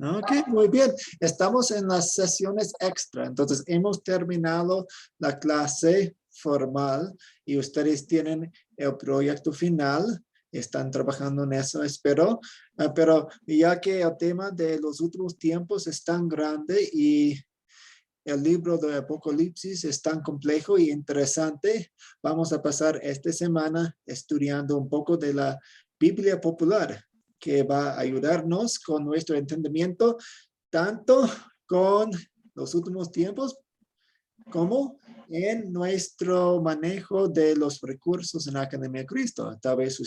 Ok, muy bien. Estamos en las sesiones extra. Entonces, hemos terminado la clase formal y ustedes tienen el proyecto final. Están trabajando en eso, espero. Pero ya que el tema de los últimos tiempos es tan grande y el libro de Apocalipsis es tan complejo y interesante, vamos a pasar esta semana estudiando un poco de la Biblia popular, que va a ayudarnos con nuestro entendimiento, tanto con los últimos tiempos como en nuestro manejo de los recursos en la Academia de Cristo. Tal vez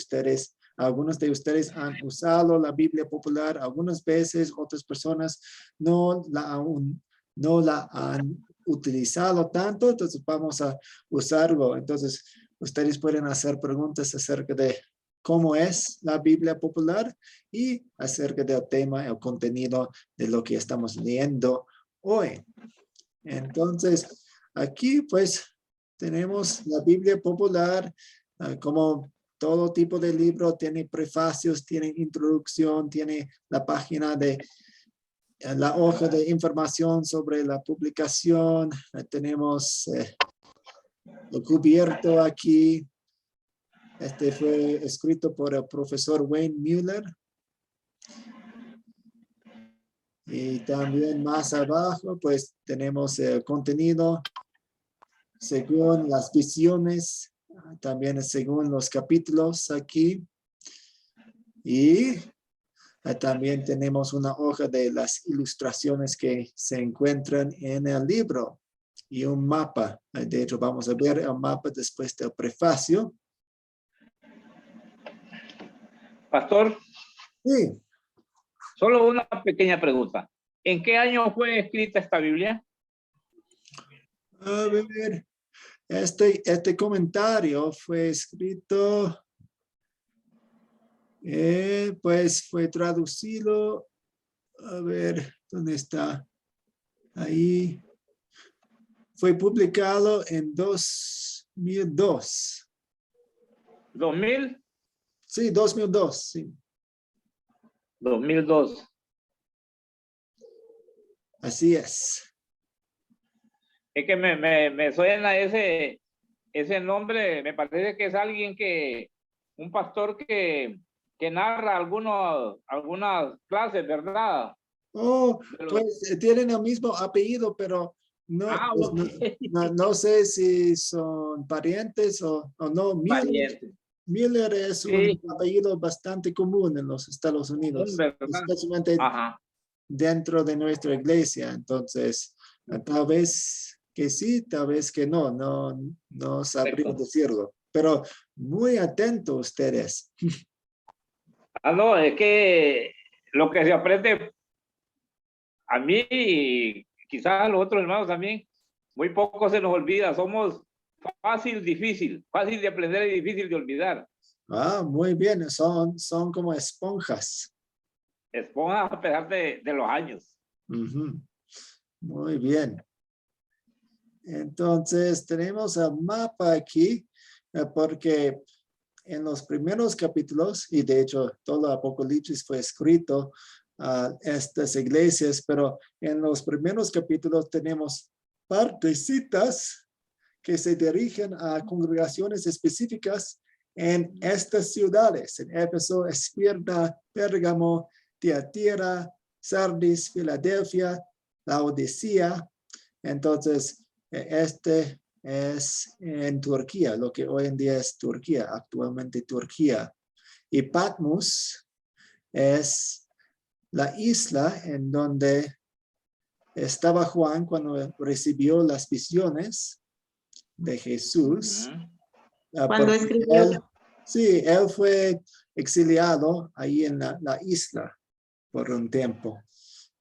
algunos de ustedes han usado la Biblia popular algunas veces, otras personas no la han utilizado tanto, entonces vamos a usarlo. Entonces, ustedes pueden hacer preguntas acerca de cómo es la Biblia popular y acerca del tema, el contenido de lo que estamos leyendo hoy. Entonces, aquí pues tenemos la Biblia popular, como todo tipo de libro, tiene prefacios, tiene introducción, tiene la página de la hoja de información sobre la publicación, tenemos lo cubierto aquí. Este fue escrito por el profesor Wayne Mueller. Y también más abajo, pues tenemos el contenido según las visiones, también según los capítulos aquí. Y también tenemos una hoja de las ilustraciones que se encuentran en el libro y un mapa. De hecho, vamos a ver el mapa después del prefacio. Pastor, Sí. solo una pequeña pregunta. ¿En qué año fue escrita esta Biblia? A ver, este comentario fue escrito, pues fue traducido, a ver, ¿dónde está? Ahí. Fue publicado en 2002. ¿2000? Sí, 2002, sí. 2002. Así es. Es que me suena ese nombre, me parece que es alguien un pastor que narra algunas clases, ¿verdad? Oh, pues tienen el mismo apellido, pero no, pues, Okay. no sé si son parientes o no. Miller es un Sí, apellido bastante común en los Estados Unidos, ¿verdad? especialmente Ajá. dentro de nuestra iglesia. Entonces, tal vez que sí, tal vez que no sabría Perfecto. decirlo. Pero muy atentos ustedes. No, es que lo que se aprende a mí y quizás a los otros hermanos también, muy poco se nos olvida. Somos fácil de aprender y difícil de olvidar. Muy bien, son como esponjas. Esponjas a pesar de los años. Ujú. Muy bien. Entonces, tenemos el mapa aquí, porque en los primeros capítulos, y de hecho todo Apocalipsis fue escrito a estas iglesias, pero en los primeros capítulos tenemos partecitas que se dirigen a congregaciones específicas en estas ciudades, en Éfeso, Esmirna, Pérgamo, Tiatira, Sardis, Filadelfia, Laodicea. Entonces, este es en Turquía, lo que hoy en día es Turquía, actualmente Turquía. Y Patmos es la isla en donde estaba Juan cuando recibió las visiones de Jesús. Cuando escribió. Él fue exiliado ahí en la isla por un tiempo.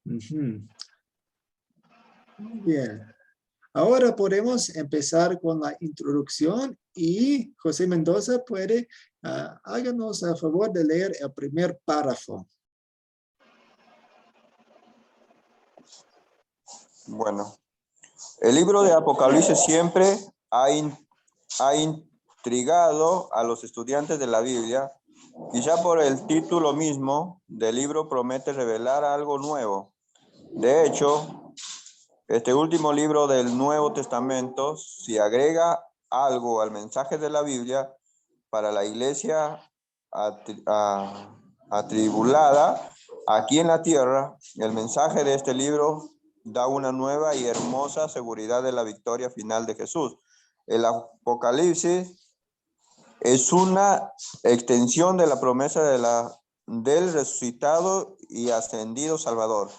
Muy bien. Ahora podemos empezar con la introducción y José Mendoza puede, háganos el favor de leer el primer párrafo. Bueno, el libro de Apocalipsis siempre ha intrigado a los estudiantes de la Biblia Quizá por el título mismo del libro promete revelar algo nuevo. De hecho, este último libro del Nuevo Testamento, si agrega algo al mensaje de la Biblia para la iglesia atribulada aquí en la tierra, el mensaje de este libro da una nueva y hermosa seguridad de la victoria final de Jesús. El Apocalipsis es una extensión de la promesa del resucitado y ascendido Salvador,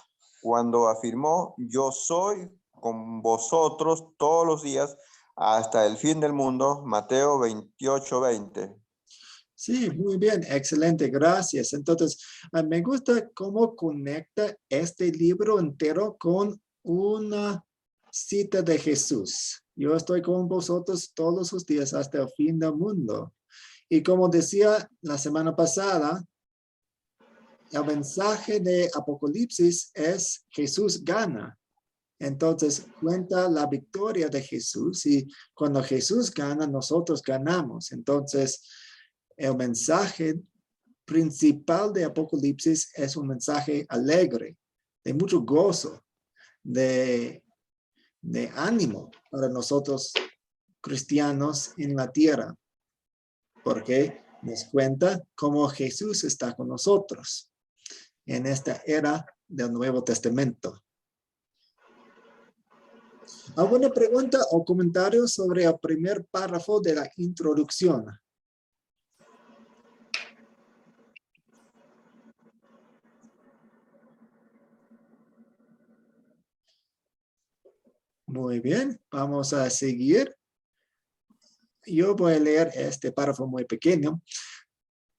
cuando afirmó: yo soy con vosotros todos los días hasta el fin del mundo. Mateo 28:20. Sí, muy bien, excelente, gracias. Entonces, me gusta cómo conecta este libro entero con una cita de Jesús. Yo estoy con vosotros todos los días hasta el fin del mundo. Y como decía la semana pasada, el mensaje de Apocalipsis es Jesús gana. Entonces cuenta la victoria de Jesús y cuando Jesús gana, nosotros ganamos. Entonces, el mensaje principal de Apocalipsis es un mensaje alegre, de mucho gozo, de ánimo para nosotros cristianos en la tierra, porque nos cuenta cómo Jesús está con nosotros en esta era del Nuevo Testamento. ¿Alguna pregunta o comentario sobre el primer párrafo de la introducción? Muy bien, vamos a seguir. Yo voy a leer este párrafo muy pequeño.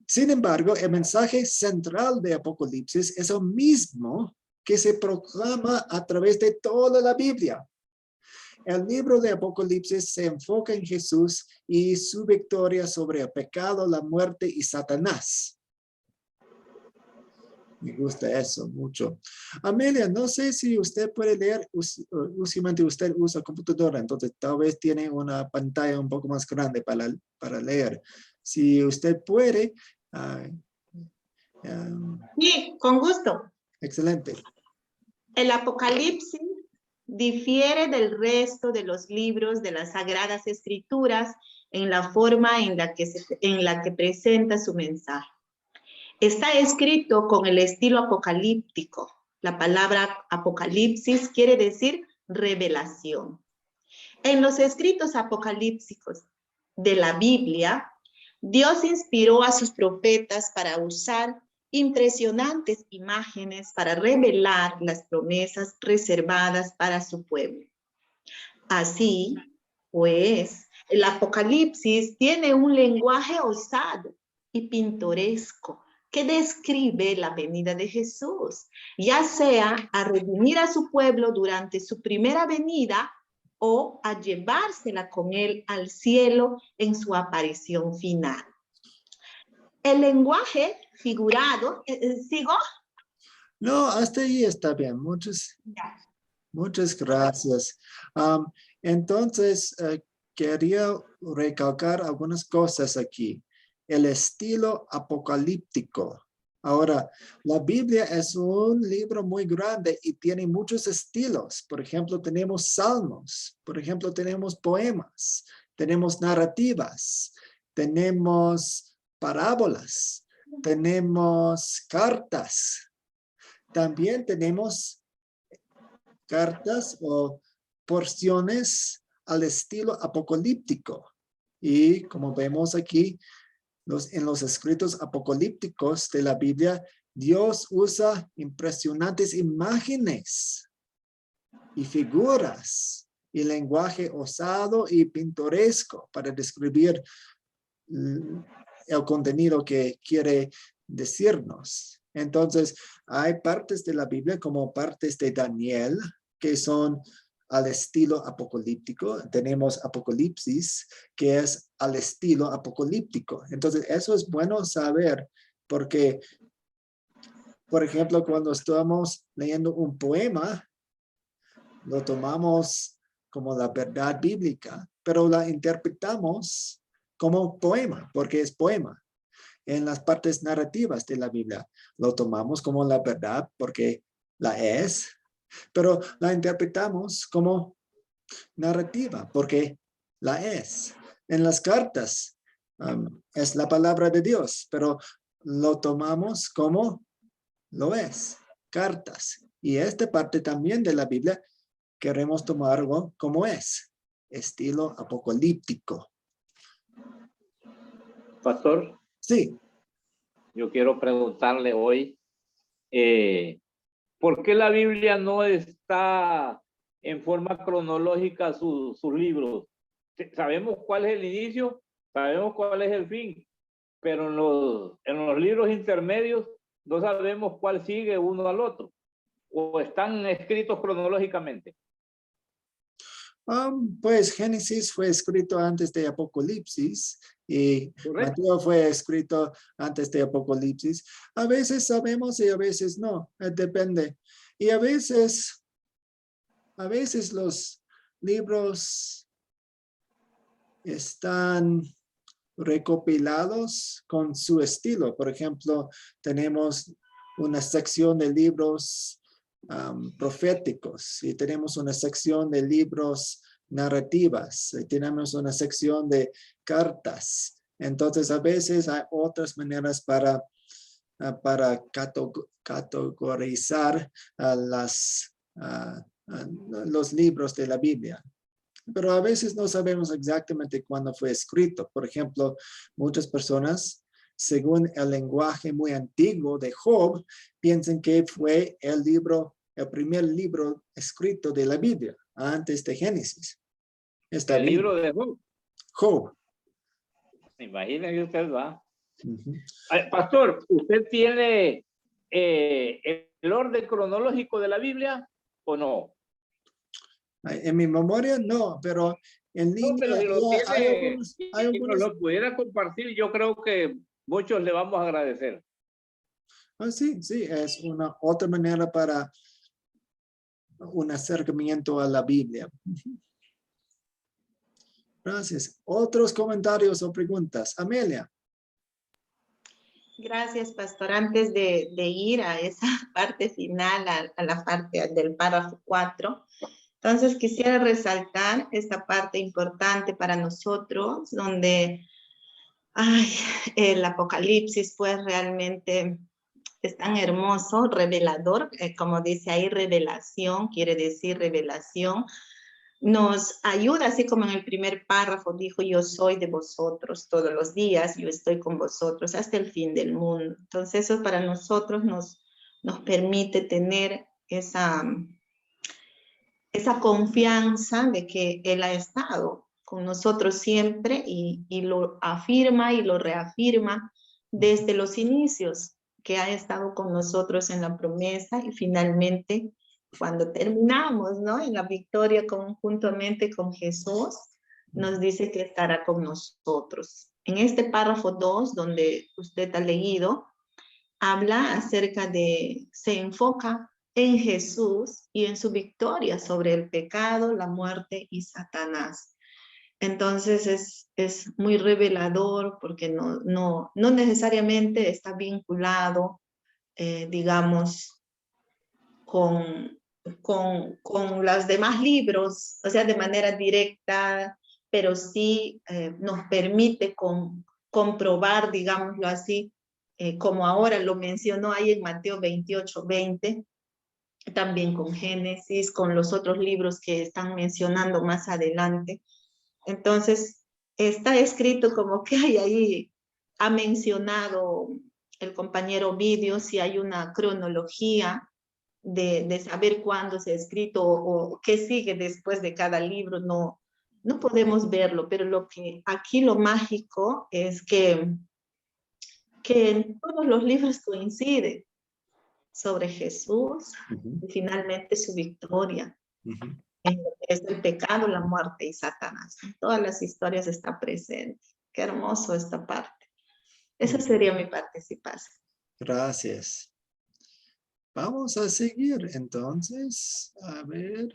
Sin embargo, el mensaje central de Apocalipsis es el mismo que se proclama a través de toda la Biblia. El libro de Apocalipsis se enfoca en Jesús y su victoria sobre el pecado, la muerte y Satanás. Me gusta eso mucho. Amelia, no sé si usted puede leer, usualmente usted usa computadora, entonces tal vez tiene una pantalla un poco más grande para leer. Si usted puede. Sí, con gusto. Excelente. El Apocalipsis difiere del resto de los libros de las Sagradas Escrituras en la forma en la que presenta su mensaje. Está escrito con el estilo apocalíptico. La palabra apocalipsis quiere decir revelación. En los escritos apocalípticos de la Biblia, Dios inspiró a sus profetas para usar impresionantes imágenes para revelar las promesas reservadas para su pueblo. Así, pues, el Apocalipsis tiene un lenguaje osado y pintoresco que describe la venida de Jesús, ya sea a redimir a su pueblo durante su primera venida o a llevársela con él al cielo en su aparición final. El lenguaje figurado, ¿sigo? No, hasta ahí está bien. Muchas gracias. Entonces, quería recalcar algunas cosas aquí. El estilo apocalíptico. Ahora, la Biblia es un libro muy grande y tiene muchos estilos. Por ejemplo, tenemos salmos. Por ejemplo, tenemos poemas. Tenemos narrativas. Tenemos parábolas. Tenemos cartas. También tenemos cartas o porciones al estilo apocalíptico. Y como vemos aquí, en los escritos apocalípticos de la Biblia, Dios usa impresionantes imágenes y figuras y lenguaje osado y pintoresco para describir el contenido que quiere decirnos. Entonces, hay partes de la Biblia como partes de Daniel que son al estilo apocalíptico. Tenemos Apocalipsis, que es al estilo apocalíptico. Entonces, eso es bueno saber porque, por ejemplo, cuando estamos leyendo un poema, lo tomamos como la verdad bíblica, pero la interpretamos como poema, porque es poema. en las partes narrativas de la Biblia. Lo tomamos como la verdad porque la es, pero la interpretamos como narrativa porque la es. En las cartas es la palabra de Dios, pero lo tomamos como lo es, cartas. Y esta parte también de la Biblia queremos tomarlo como es, estilo apocalíptico. Pastor, Sí. yo quiero preguntarle hoy, ¿por qué la Biblia no está en forma cronológica sus libros? Sabemos cuál es el inicio, sabemos cuál es el fin, pero en los libros intermedios no sabemos cuál sigue uno al otro, o están escritos cronológicamente. Pues Génesis fue escrito antes de Apocalipsis y ¿Correcto? Mateo fue escrito antes de Apocalipsis. A veces sabemos y a veces no, depende. Y a veces los libros están recopilados con su estilo. Por ejemplo, tenemos una sección de libros proféticos y tenemos una sección de libros narrativas y tenemos una sección de cartas. Entonces, a veces hay otras maneras para categorizar los libros de la Biblia. Pero a veces no sabemos exactamente cuándo fue escrito. Por ejemplo, muchas personas, según el lenguaje muy antiguo de Job, piensan que fue el primer libro escrito de la Biblia, antes de Génesis. Está El bien. libro de Job. Job. Imagínese usted, ¿va? Uh-huh. Pastor, ¿usted tiene el orden cronológico de la Biblia o no? En mi memoria no, pero en línea No, pero si lo hay tiene y nos algunos. lo pudiera compartir, yo creo que muchos le vamos a agradecer. Sí, es una otra manera para un acercamiento a la Biblia. Gracias. ¿Otros comentarios o preguntas? Amelia. Gracias, pastor. Antes de ir a esa parte final, a la parte del párrafo 4, entonces quisiera resaltar esta parte importante para nosotros, donde el Apocalipsis pues realmente es tan hermoso, revelador, como dice ahí, revelación, quiere decir revelación. Nos ayuda, así como en el primer párrafo dijo, yo soy de vosotros todos los días, yo estoy con vosotros hasta el fin del mundo. Entonces eso para nosotros nos permite tener esa confianza de que Él ha estado con nosotros siempre y lo afirma y lo reafirma desde los inicios, que ha estado con nosotros en la promesa y finalmente cuando terminamos, ¿no? En la victoria conjuntamente con Jesús, nos dice que estará con nosotros. En este párrafo 2, donde usted ha leído, habla acerca se enfoca en Jesús y en su victoria sobre el pecado, la muerte y Satanás. Entonces es muy revelador porque no necesariamente está vinculado, digamos, con los demás libros, o sea, de manera directa, pero sí nos permite comprobar, digámoslo así, como ahora lo mencionó ahí en Mateo 28:20, también con Génesis, con los otros libros que están mencionando más adelante. Entonces, está escrito como que hay ahí, ha mencionado el compañero Ovidio, si hay una cronología de saber cuándo se ha escrito o qué sigue después de cada libro, no podemos verlo, pero aquí lo mágico es que en todos los libros coinciden sobre Jesús y finalmente su victoria. Es el pecado, la muerte y Satanás. En todas las historias está presente. Qué hermoso esta parte. Esa sería mi participación. Gracias. Vamos a seguir entonces. A ver.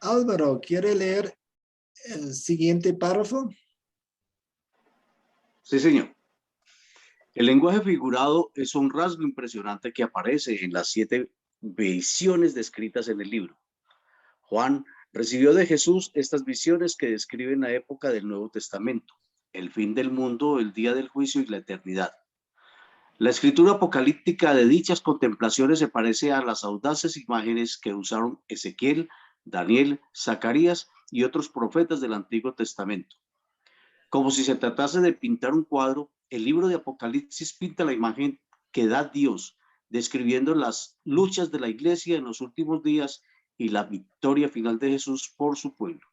Álvaro, ¿quiere leer el siguiente párrafo? Sí, señor. El lenguaje figurado es un rasgo impresionante que aparece en las 7 visiones descritas en el libro. Juan recibió de Jesús estas visiones que describen la época del Nuevo Testamento, el fin del mundo, el día del juicio y la eternidad. La escritura apocalíptica de dichas contemplaciones se parece a las audaces imágenes que usaron Ezequiel, Daniel, Zacarías y otros profetas del Antiguo Testamento. Como si se tratase de pintar un cuadro, el libro de Apocalipsis pinta la imagen que da Dios, describiendo las luchas de la iglesia en los últimos días y la victoria final de Jesús por su pueblo.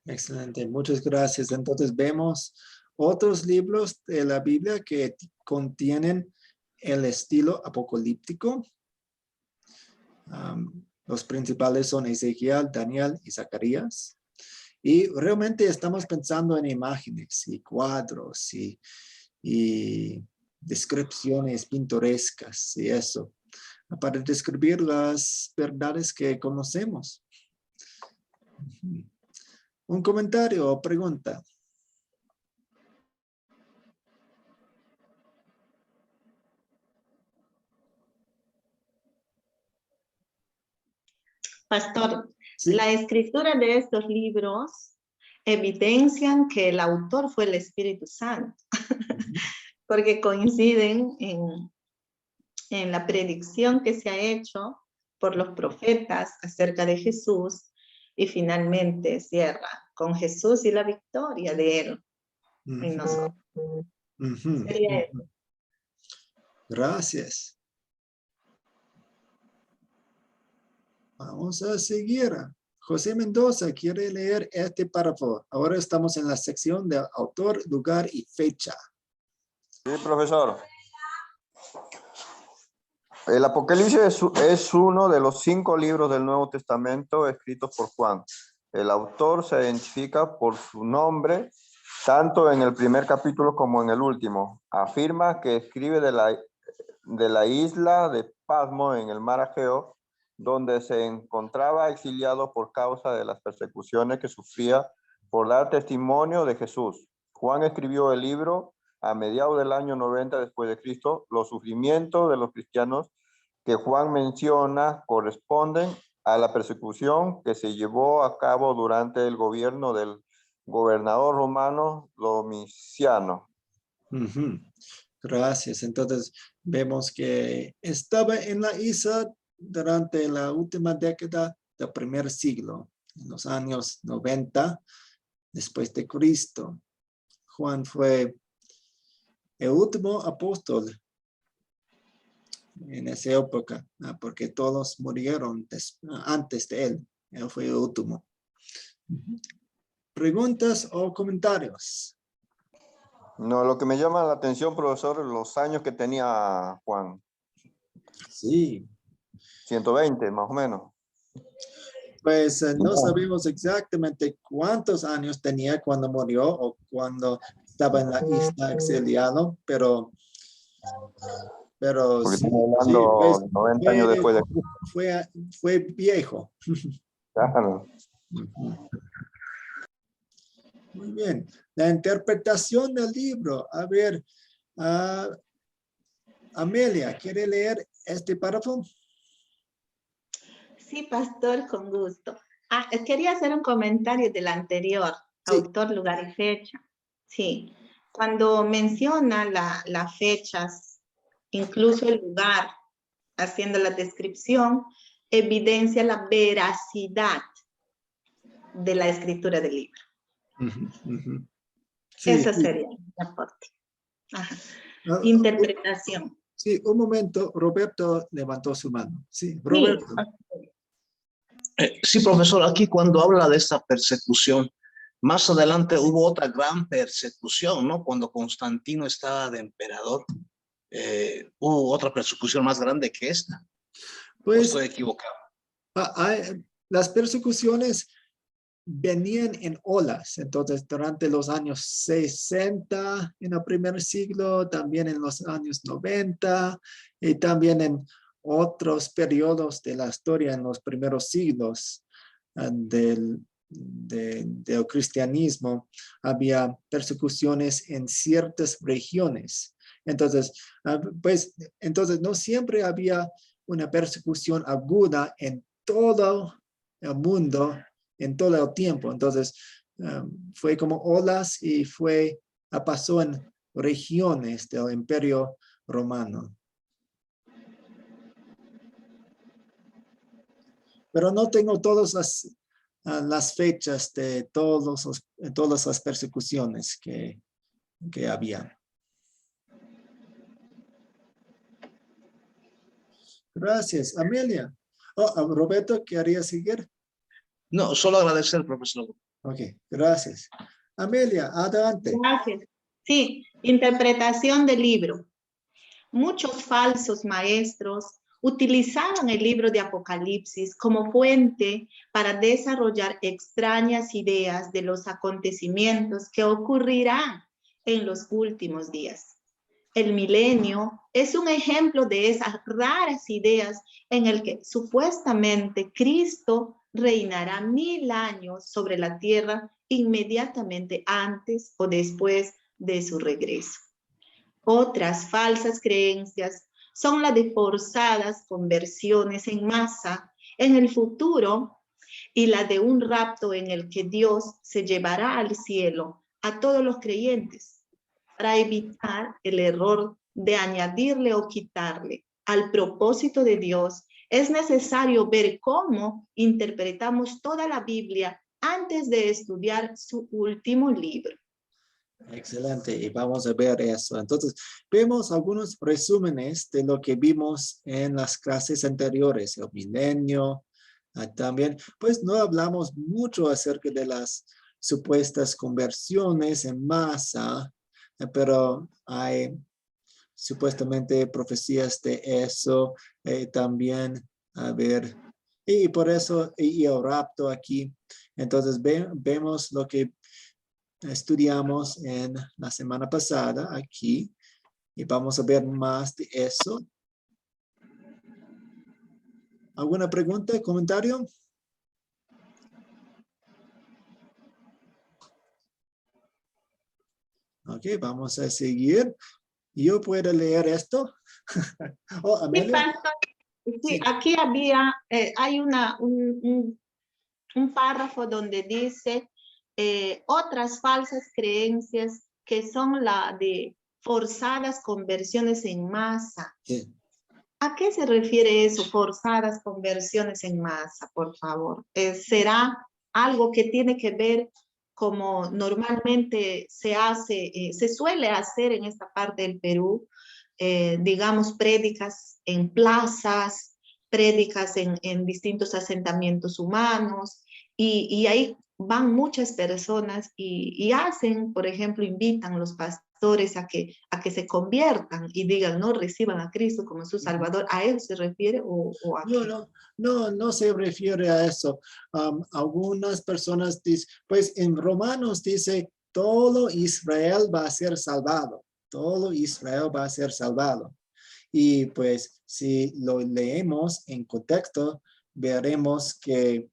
Excelente, muchas gracias. Entonces vemos otros libros de la Biblia que contienen el estilo apocalíptico. Los principales son Ezequiel, Daniel y Zacarías. Y realmente estamos pensando en imágenes y cuadros y descripciones pintorescas y eso, para describir las verdades que conocemos. ¿Un comentario o pregunta? Pastor, Sí. la escritura de estos libros evidencian que el autor fue el Espíritu Santo, porque coinciden en la predicción que se ha hecho por los profetas acerca de Jesús y finalmente cierra con Jesús y la victoria de él en nosotros. Sería eso. Gracias. Vamos a seguir. José Mendoza quiere leer este párrafo. Ahora estamos en la sección de autor, lugar y fecha. Sí, profesor. El Apocalipsis es uno de los 5 libros del Nuevo Testamento escritos por Juan. El autor se identifica por su nombre, tanto en el primer capítulo como en el último. Afirma que escribe de la isla de Pasmo en el mar Egeo, donde se encontraba exiliado por causa de las persecuciones que sufría por dar testimonio de Jesús. Juan escribió el libro a mediados del año 90 después de Cristo. Los sufrimientos de los cristianos que Juan menciona corresponden a la persecución que se llevó a cabo durante el gobierno del gobernador romano Domiciano. Gracias. Entonces vemos que estaba en la isla durante la última década del primer siglo, en los años 90 después de Cristo. Juan fue el último apóstol en esa época, porque todos murieron antes de él. Él fue el último. ¿Preguntas o comentarios? No, lo que me llama la atención, profesor, los años que tenía Juan. Sí. 120, más o menos. Pues no sabemos exactamente cuántos años tenía cuando murió o cuando estaba en la isla exiliado, pero Porque sí, estamos hablando pues, 90 años después de fue viejo. Claro. Muy bien. La interpretación del libro. A ver, Amelia, ¿quiere leer este párrafo? Sí, pastor, con gusto. Quería hacer un comentario del anterior, Sí. autor, lugar y fecha. Sí, cuando menciona las fechas, incluso el lugar, haciendo la descripción, evidencia la veracidad de la escritura del libro. Sí, Eso sí. sería el aporte. Interpretación. Sí, un momento. Roberto levantó su mano. Sí, Roberto. Sí, profesor, aquí cuando habla de esta persecución, más adelante hubo otra gran persecución, ¿no? Cuando Constantino estaba de emperador, hubo otra persecución más grande que esta. Pues, estoy equivocado. Las persecuciones venían en olas. Entonces, durante los años 60, en el primer siglo, también en los años 90, y también en otros periodos de la historia, en los primeros siglos del cristianismo, había persecuciones en ciertas regiones. Entonces, entonces no siempre había una persecución aguda en todo el mundo, en todo el tiempo. Entonces, fue como olas y pasó en regiones del Imperio Romano. Pero no tengo todas las fechas de todas las persecuciones que había. Gracias. Amelia. Roberto, ¿quería seguir? No, solo agradecer, profesor. Ok, gracias. Amelia, adelante. Gracias. Sí, interpretación del libro. Muchos falsos maestros utilizaban el libro de Apocalipsis como fuente para desarrollar extrañas ideas de los acontecimientos que ocurrirán en los últimos días. El milenio es un ejemplo de esas raras ideas en el que supuestamente Cristo reinará 1000 años sobre la tierra inmediatamente antes o después de su regreso. Otras falsas creencias son las de forzadas conversiones en masa en el futuro y la de un rapto en el que Dios se llevará al cielo a todos los creyentes para evitar el error de añadirle o quitarle al propósito de Dios. Es necesario ver cómo interpretamos toda la Biblia antes de estudiar su último libro. Excelente, y vamos a ver eso. Entonces, vemos algunos resúmenes de lo que vimos en las clases anteriores, el milenio. También, pues no hablamos mucho acerca de las supuestas conversiones en masa, pero hay supuestamente profecías de eso. También, a ver, y por eso, y el rapto aquí. Entonces, vemos lo que estudiamos en la semana pasada aquí y vamos a ver más de eso. ¿Alguna pregunta, comentario? Ok, vamos a seguir. ¿Yo puedo leer esto? Oh, Sí, Amelia. pastor. Sí, Sí. aquí hay un párrafo donde dice otras falsas creencias que son la de forzadas conversiones en masa. Sí. ¿A qué se refiere eso, forzadas conversiones en masa, por favor? ¿Será algo que tiene que ver como normalmente se hace, se suele hacer en esta parte del Perú, digamos, prédicas en plazas, prédicas en distintos asentamientos humanos, y ahí van muchas personas y hacen, por ejemplo, invitan a los pastores a que se conviertan y digan, no, reciban a Cristo como su Salvador. ¿A él se refiere o a qué? No se refiere a eso. Algunas personas dicen, pues en Romanos dice, todo Israel va a ser salvado. Todo Israel va a ser salvado. Y pues si lo leemos en contexto, veremos que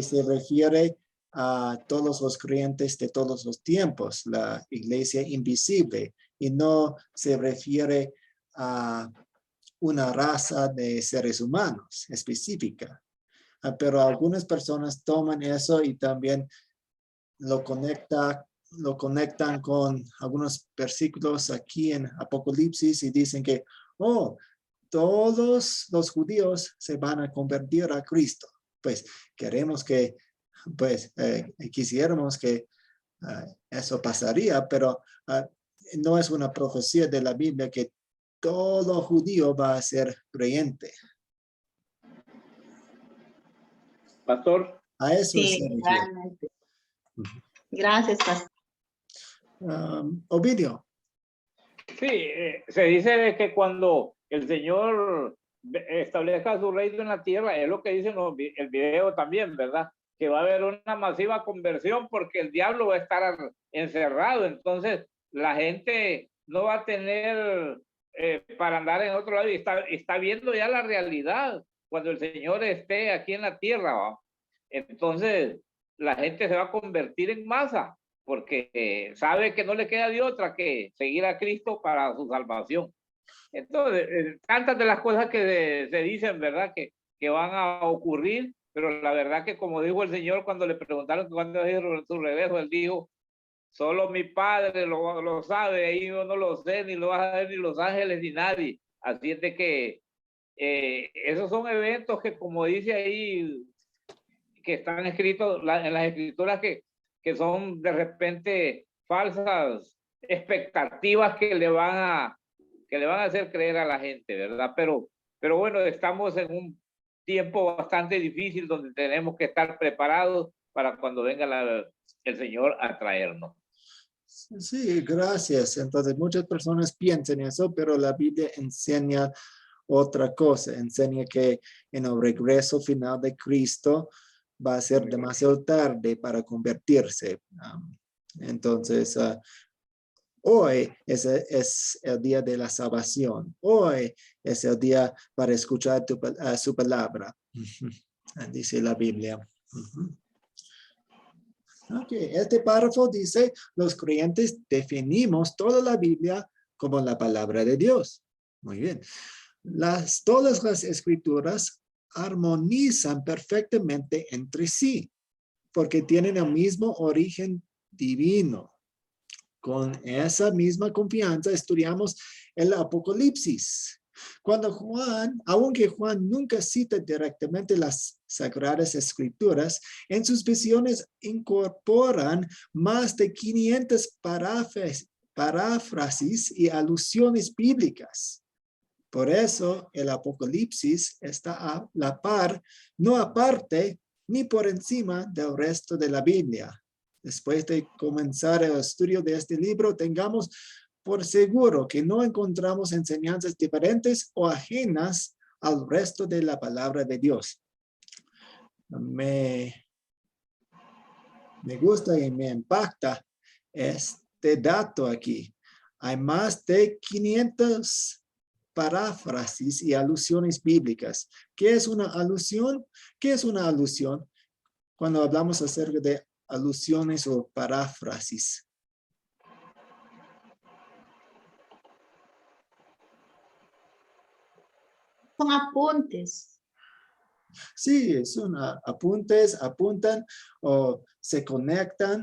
se refiere a todos los creyentes de todos los tiempos, la iglesia invisible, y no se refiere a una raza de seres humanos específica. Pero algunas personas toman eso y también lo conectan con algunos versículos aquí en Apocalipsis y dicen que, oh, todos los judíos se van a convertir a Cristo. Pues quisiéramos que eso pasaría, pero no es una profecía de la Biblia que todo judío va a ser creyente. Pastor. A eso Sí, se refiere. realmente. Gracias, pastor. Ovidio. Sí, se dice de que cuando el Señor establezca su reino en la tierra, es lo que dice el video también, ¿verdad? Que va a haber una masiva conversión porque el diablo va a estar encerrado, entonces la gente no va a tener para andar en otro lado y está viendo ya la realidad cuando el Señor esté aquí en la tierra, ¿va? Entonces la gente se va a convertir en masa porque sabe que no le queda de otra que seguir a Cristo para su salvación. Entonces, tantas de las cosas que se dicen, ¿verdad? Que van a ocurrir, pero la verdad que como dijo el Señor cuando le preguntaron cuándo es su regreso, él dijo, solo mi Padre lo sabe, y yo no lo sé, ni lo vas a ver ni los ángeles ni nadie. Así es de que esos son eventos que, como dice ahí, que están escritos en las escrituras, que son de repente falsas expectativas que le van a hacer creer a la gente, ¿verdad? Pero bueno, estamos en un tiempo bastante difícil donde tenemos que estar preparados para cuando venga el Señor a traernos. Sí, gracias. Entonces muchas personas piensan eso, pero la Biblia enseña otra cosa. Enseña que en el regreso final de Cristo va a ser demasiado tarde para convertirse. Entonces, hoy es el día de la salvación. Hoy es el día para escuchar su palabra. Dice la Biblia. Okay. Este párrafo dice, los creyentes definimos toda la Biblia como la palabra de Dios. Muy bien. Todas las escrituras armonizan perfectamente entre sí, porque tienen el mismo origen divino. Con esa misma confianza estudiamos el Apocalipsis. Aunque Juan nunca cita directamente las Sagradas Escrituras, en sus visiones incorporan más de 500 paráfrasis y alusiones bíblicas. Por eso el Apocalipsis está a la par, no aparte ni por encima del resto de la Biblia. Después de comenzar el estudio de este libro, tengamos por seguro que no encontramos enseñanzas diferentes o ajenas al resto de la palabra de Dios. Me gusta y me impacta este dato aquí. Hay más de 500 paráfrasis y alusiones bíblicas. ¿Qué es una alusión? ¿Qué es una alusión? Cuando hablamos acerca de alusiones o paráfrasis. Son apuntes. Sí, son apuntes, apuntan o se conectan.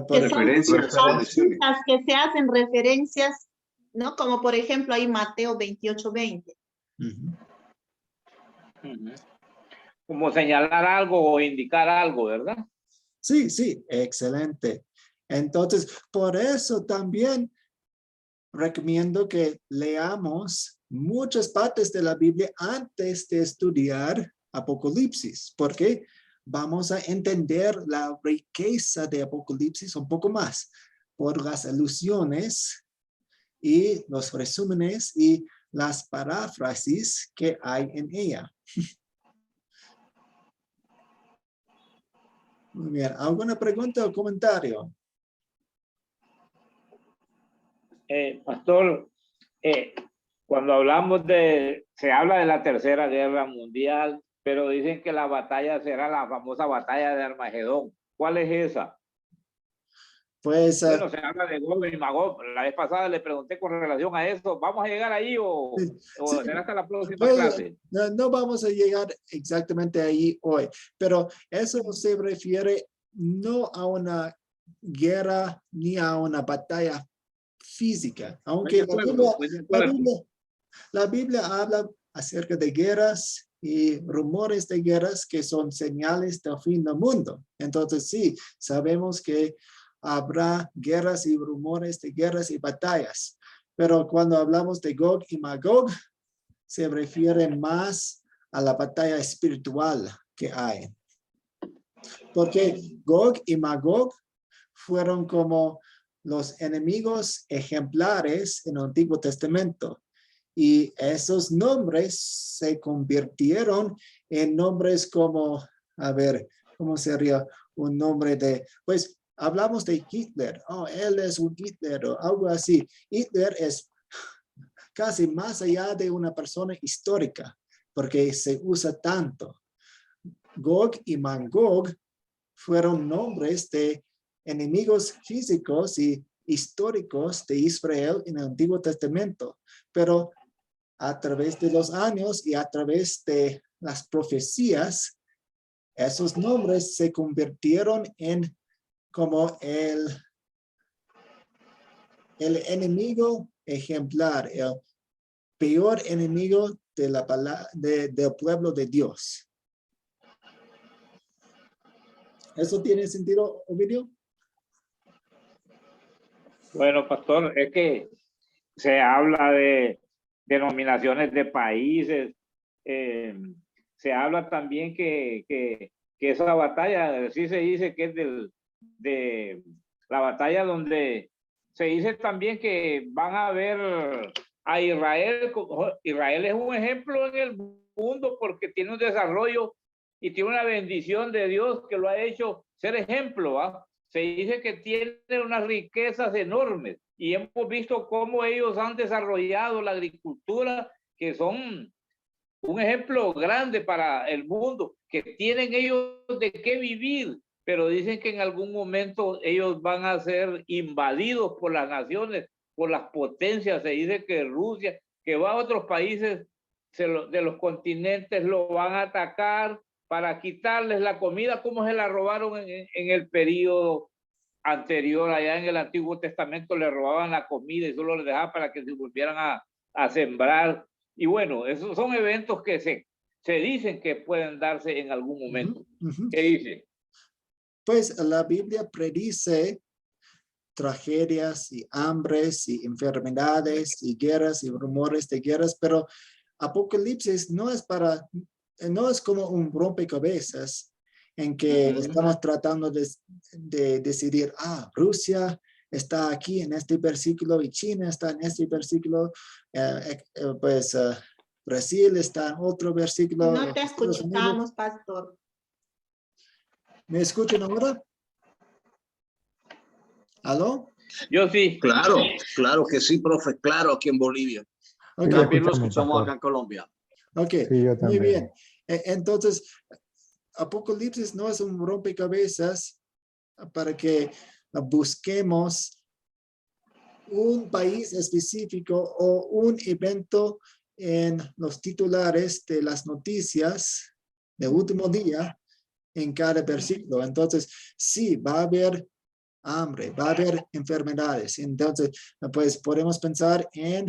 Que Referencias, conexiones. que se hacen referencias, ¿no? Como por ejemplo ahí Mateo 28:20. Como señalar algo o indicar algo, ¿verdad? Sí, sí, excelente. Entonces, por eso también recomiendo que leamos muchas partes de la Biblia antes de estudiar Apocalipsis, porque vamos a entender la riqueza de Apocalipsis un poco más por las alusiones y los resúmenes y las paráfrasis que hay en ella. Muy bien, ¿alguna pregunta o comentario? Pastor, cuando hablamos se habla de la Tercera Guerra Mundial, pero dicen que la batalla será la famosa batalla de Armagedón. ¿Cuál es esa? Pues, bueno, se habla de Gog y Magog. La vez pasada le pregunté con relación a eso. ¿Vamos a llegar ahí o será hasta la próxima clase? No vamos a llegar exactamente ahí hoy, pero eso se refiere no a una guerra ni a una batalla física, aunque la Biblia habla acerca de guerras y rumores de guerras que son señales del fin del mundo. Entonces sí, sabemos que habrá guerras y rumores de guerras y batallas, pero cuando hablamos de Gog y Magog, se refiere más a la batalla espiritual que hay. Porque Gog y Magog fueron como los enemigos ejemplares en el Antiguo Testamento. Y esos nombres se convirtieron en nombres como, a ver, ¿cómo sería un nombre de, pues, hablamos de Hitler, él es un Hitler o algo así. Hitler es casi más allá de una persona histórica, porque se usa tanto. Gog y Magog fueron nombres de enemigos físicos y históricos de Israel en el Antiguo Testamento, pero a través de los años y a través de las profecías, esos nombres se convirtieron en como el enemigo ejemplar, el peor enemigo de del pueblo de Dios. ¿Eso tiene sentido, Ovidio? Bueno, pastor, es que se habla de denominaciones de países, se habla también que esa batalla, sí se dice que es de la batalla donde se dice también que van a ver a Israel. Israel es un ejemplo en el mundo porque tiene un desarrollo y tiene una bendición de Dios que lo ha hecho ser ejemplo, ¿va? Se dice que tiene unas riquezas enormes y hemos visto cómo ellos han desarrollado la agricultura, que son un ejemplo grande para el mundo, que tienen ellos de qué vivir, pero dicen que en algún momento ellos van a ser invadidos por las naciones, por las potencias. Se dice que Rusia, que va a otros países de los continentes, lo van a atacar para quitarles la comida, como se la robaron en el periodo anterior. Allá en el Antiguo Testamento le robaban la comida y solo les dejaban para que se volvieran a sembrar. Y bueno, esos son eventos que se dicen que pueden darse en algún momento. ¿Qué dice? Pues la Biblia predice tragedias y hambres y enfermedades y guerras y rumores de guerras, pero Apocalipsis no es como un rompecabezas en que estamos tratando de decidir, Rusia está aquí en este versículo y China está en este versículo, Brasil está en otro versículo. No te escuchamos, pastor. ¿Me escuchan ahora? ¿Aló? Yo sí. Claro que sí, profe, claro, aquí en Bolivia. Okay. También lo escuchamos acá en Colombia. Ok, Sí, yo muy también. bien. Entonces, Apocalipsis no es un rompecabezas para que busquemos un país específico o un evento en los titulares de las noticias de último día en cada versículo. Entonces, sí, va a haber hambre, va a haber enfermedades. Entonces, pues podemos pensar en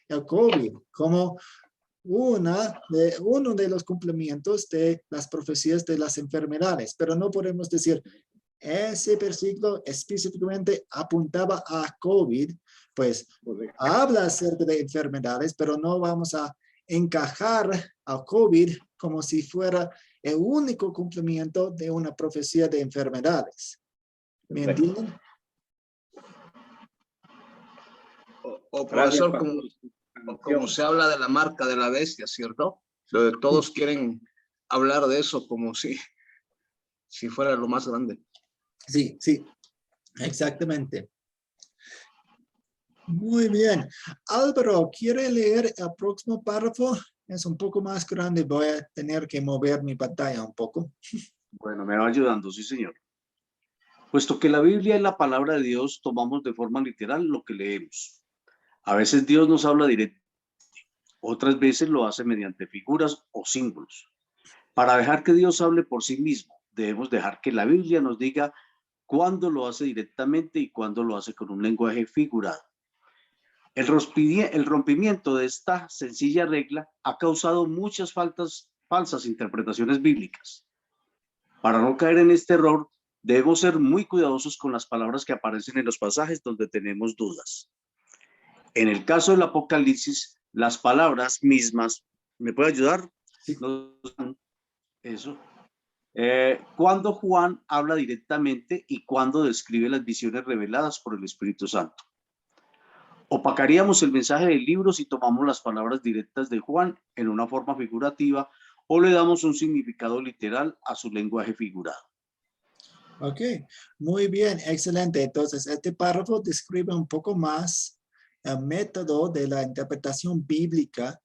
el COVID como uno de los cumplimientos de las profecías de las enfermedades, pero no podemos decir ese versículo específicamente apuntaba a COVID, pues habla acerca de enfermedades, pero no vamos a encajar al COVID como si fuera el único cumplimiento de una profecía de enfermedades. ¿Me entienden? O profesor, como se habla de la marca de la bestia, ¿cierto? Todos quieren hablar de eso como si fuera lo más grande. Sí, exactamente. Muy bien. Álvaro, ¿quiere leer el próximo párrafo? Es un poco más grande, voy a tener que mover mi pantalla un poco. Bueno, me va ayudando, sí, señor. Puesto que la Biblia es la palabra de Dios, tomamos de forma literal lo que leemos. A veces Dios nos habla directamente, otras veces lo hace mediante figuras o símbolos. Para dejar que Dios hable por sí mismo, debemos dejar que la Biblia nos diga cuándo lo hace directamente y cuándo lo hace con un lenguaje figurado. El rompimiento de esta sencilla regla ha causado muchas falsas interpretaciones bíblicas. Para no caer en este error, debemos ser muy cuidadosos con las palabras que aparecen en los pasajes donde tenemos dudas. En el caso del Apocalipsis, las palabras mismas, ¿me puede ayudar? Sí. Eso. Cuando Juan habla directamente y cuando describe las visiones reveladas por el Espíritu Santo. Opacaríamos el mensaje del libro si tomamos las palabras directas de Juan en una forma figurativa o le damos un significado literal a su lenguaje figurado. Ok, muy bien, excelente. Entonces, este párrafo describe un poco más el método de la interpretación bíblica,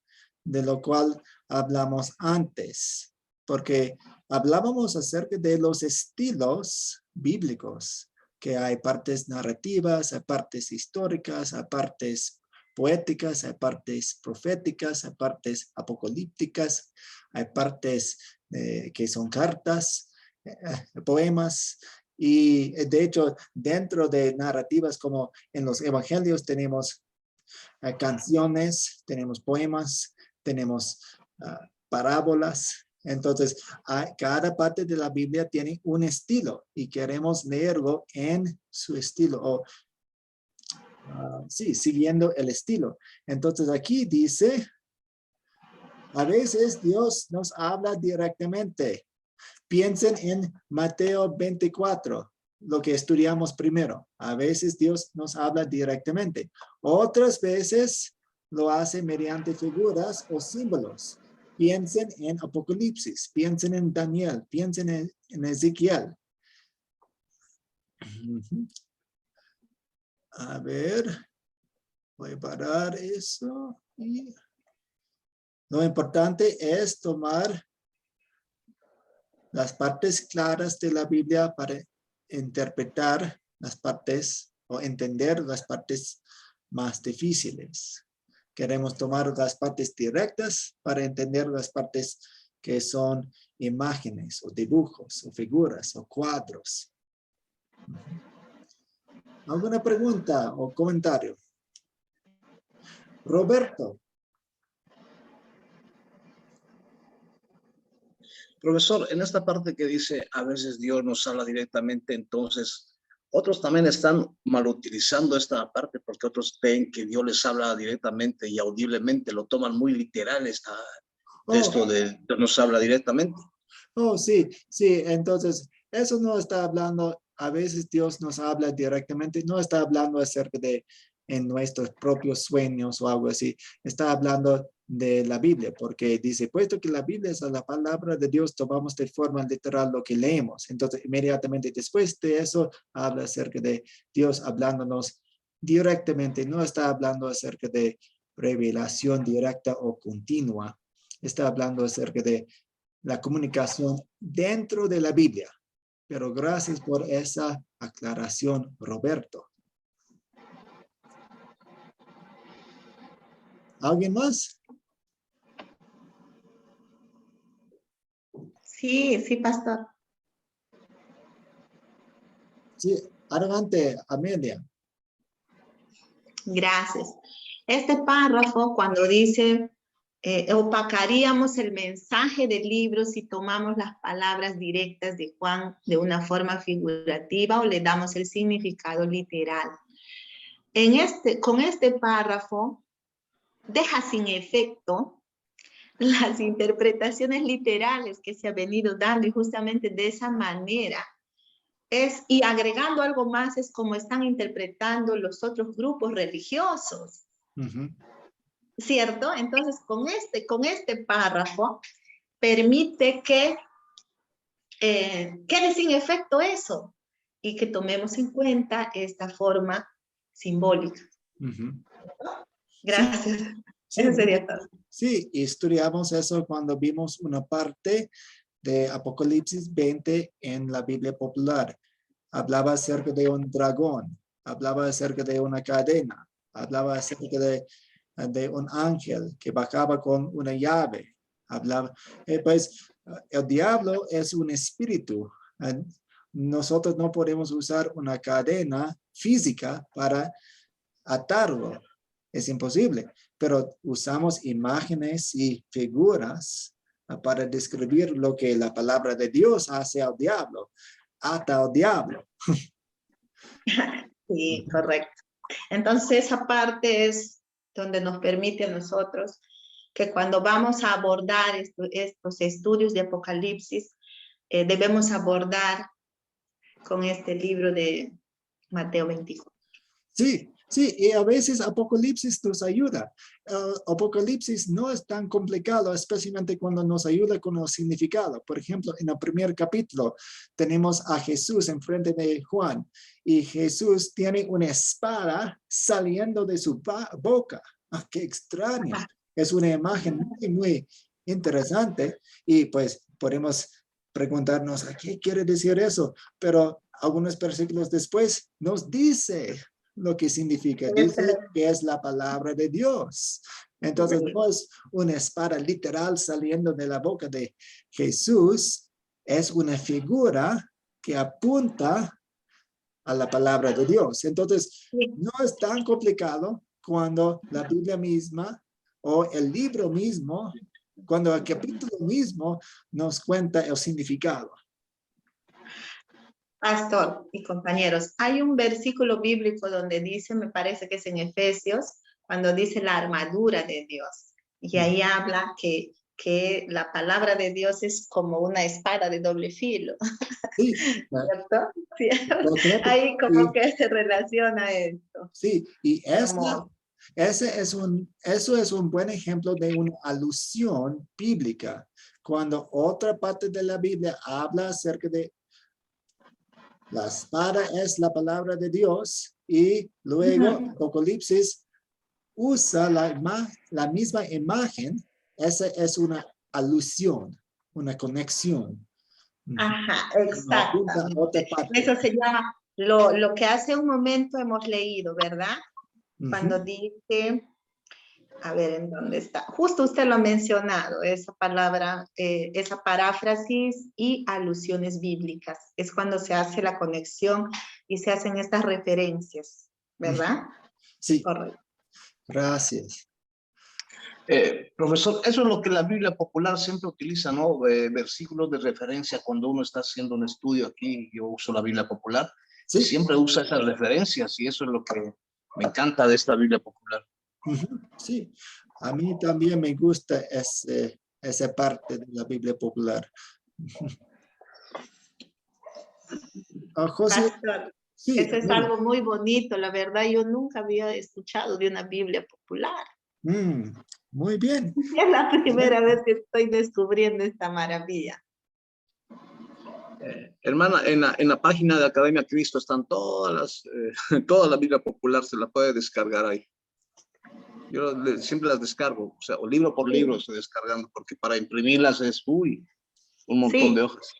de lo cual hablamos antes, porque hablábamos acerca de los estilos bíblicos, que hay partes narrativas, hay partes históricas, hay partes poéticas, hay partes proféticas, hay partes apocalípticas, hay partes que son cartas, poemas. Y de hecho, dentro de narrativas como en los evangelios tenemos canciones, tenemos poemas, tenemos parábolas. Entonces, cada parte de la Biblia tiene un estilo y queremos leerlo en su estilo o sí, siguiendo el estilo. Entonces aquí dice, a veces Dios nos habla directamente. Piensen en Mateo 24, lo que estudiamos primero. A veces Dios nos habla directamente. Otras veces lo hace mediante figuras o símbolos. Piensen en Apocalipsis, piensen en Daniel, piensen en Ezequiel. A ver, voy a parar eso. Y lo importante es tomar las partes claras de la Biblia para interpretar las partes o entender las partes más difíciles. Queremos tomar las partes directas para entender las partes que son imágenes o dibujos o figuras o cuadros. ¿Alguna pregunta o comentario? Roberto. Profesor, en esta parte que dice, a veces Dios nos habla directamente, entonces, otros también están mal utilizando esta parte porque otros ven que Dios les habla directamente y audiblemente, lo toman muy literal esto de Dios nos habla directamente. Oh, sí, sí, entonces, eso no está hablando, a veces Dios nos habla directamente, no está hablando acerca de en nuestros propios sueños o algo así, está hablando de la Biblia, porque dice, puesto que la Biblia es la palabra de Dios, tomamos de forma literal lo que leemos. Entonces, inmediatamente después de eso, habla acerca de Dios hablándonos directamente, no está hablando acerca de revelación directa o continua, está hablando acerca de la comunicación dentro de la Biblia. Pero gracias por esa aclaración, Roberto. ¿Alguien más? Sí, sí, pastor. Sí, adelante, Amelia. Gracias. Este párrafo, cuando dice, opacaríamos el mensaje del libro si tomamos las palabras directas de Juan de una forma figurativa o le damos el significado literal. Con este párrafo, deja sin efecto las interpretaciones literales que se ha venido dando y justamente de esa manera y agregando algo más es como están interpretando los otros grupos religiosos. ¿Cierto? Entonces con este párrafo permite que quede sin efecto eso y que tomemos en cuenta esta forma simbólica. Gracias. Sí, Eso sería todo. Sí, estudiamos eso cuando vimos una parte de Apocalipsis 20 en la Biblia popular. Hablaba acerca de un dragón, hablaba acerca de una cadena, hablaba acerca de un ángel que bajaba con una llave. Hablaba, pues el diablo es un espíritu. Nosotros no podemos usar una cadena física para atarlo. Es imposible, pero usamos imágenes y figuras para describir lo que la palabra de Dios hace al diablo. Ata al diablo. Sí, correcto. Entonces esa parte es donde nos permite a nosotros que cuando vamos a abordar estos estudios de Apocalipsis, debemos abordar con este libro de Mateo 24. Sí, sí, y a veces Apocalipsis nos ayuda. Apocalipsis no es tan complicado, especialmente cuando nos ayuda con el significado. Por ejemplo, en el primer capítulo tenemos a Jesús enfrente de Juan y Jesús tiene una espada saliendo de su boca. ¡Qué extraño! Es una imagen muy, muy interesante y pues podemos preguntarnos, ¿a qué quiere decir eso? Pero algunos versículos después nos dice lo que significa. Dice que es la palabra de Dios. Entonces no es una espada literal saliendo de la boca de Jesús. Es una figura que apunta a la palabra de Dios. Entonces no es tan complicado cuando la Biblia misma o el libro mismo, cuando el capítulo mismo nos cuenta el significado. Pastor y compañeros, hay un versículo bíblico donde dice, me parece que es en Efesios, cuando dice la armadura de Dios. Y ahí habla que la palabra de Dios es como una espada de doble filo. Sí, ¿Cierto? Sí. Ahí como que se relaciona esto. Sí, y Como, eso es un buen ejemplo de una alusión bíblica. Cuando otra parte de la Biblia habla acerca de la espada es la palabra de Dios y luego Apocalipsis usa la misma imagen, esa es una alusión, una conexión. ajá, No, otra exactamente. parte. Eso se llama lo que hace un momento hemos leído, ¿verdad? Cuando dice, a ver, ¿en dónde está? Justo usted lo ha mencionado, esa palabra, esa paráfrasis y alusiones bíblicas. Es cuando se hace la conexión y se hacen estas referencias, ¿verdad? Sí. Correcto. Gracias. Profesor, eso es lo que la Biblia popular siempre utiliza, ¿no? Versículos de referencia cuando uno está haciendo un estudio aquí, yo uso la Biblia popular, Sí. siempre usa esas referencias y eso es lo que me encanta de esta Biblia popular. Sí, a mí también me gusta esa parte de la Biblia popular. José, Pastor, sí, eso es algo muy bonito, la verdad yo nunca había escuchado de una Biblia popular. Muy bien. Es la primera vez que estoy descubriendo esta maravilla. Hermana, en la página de Academia Cristo están toda la Biblia popular, se la puede descargar ahí. Yo siempre las descargo, o sea, o libro por libro estoy descargando, porque para imprimirlas es, un montón de hojas.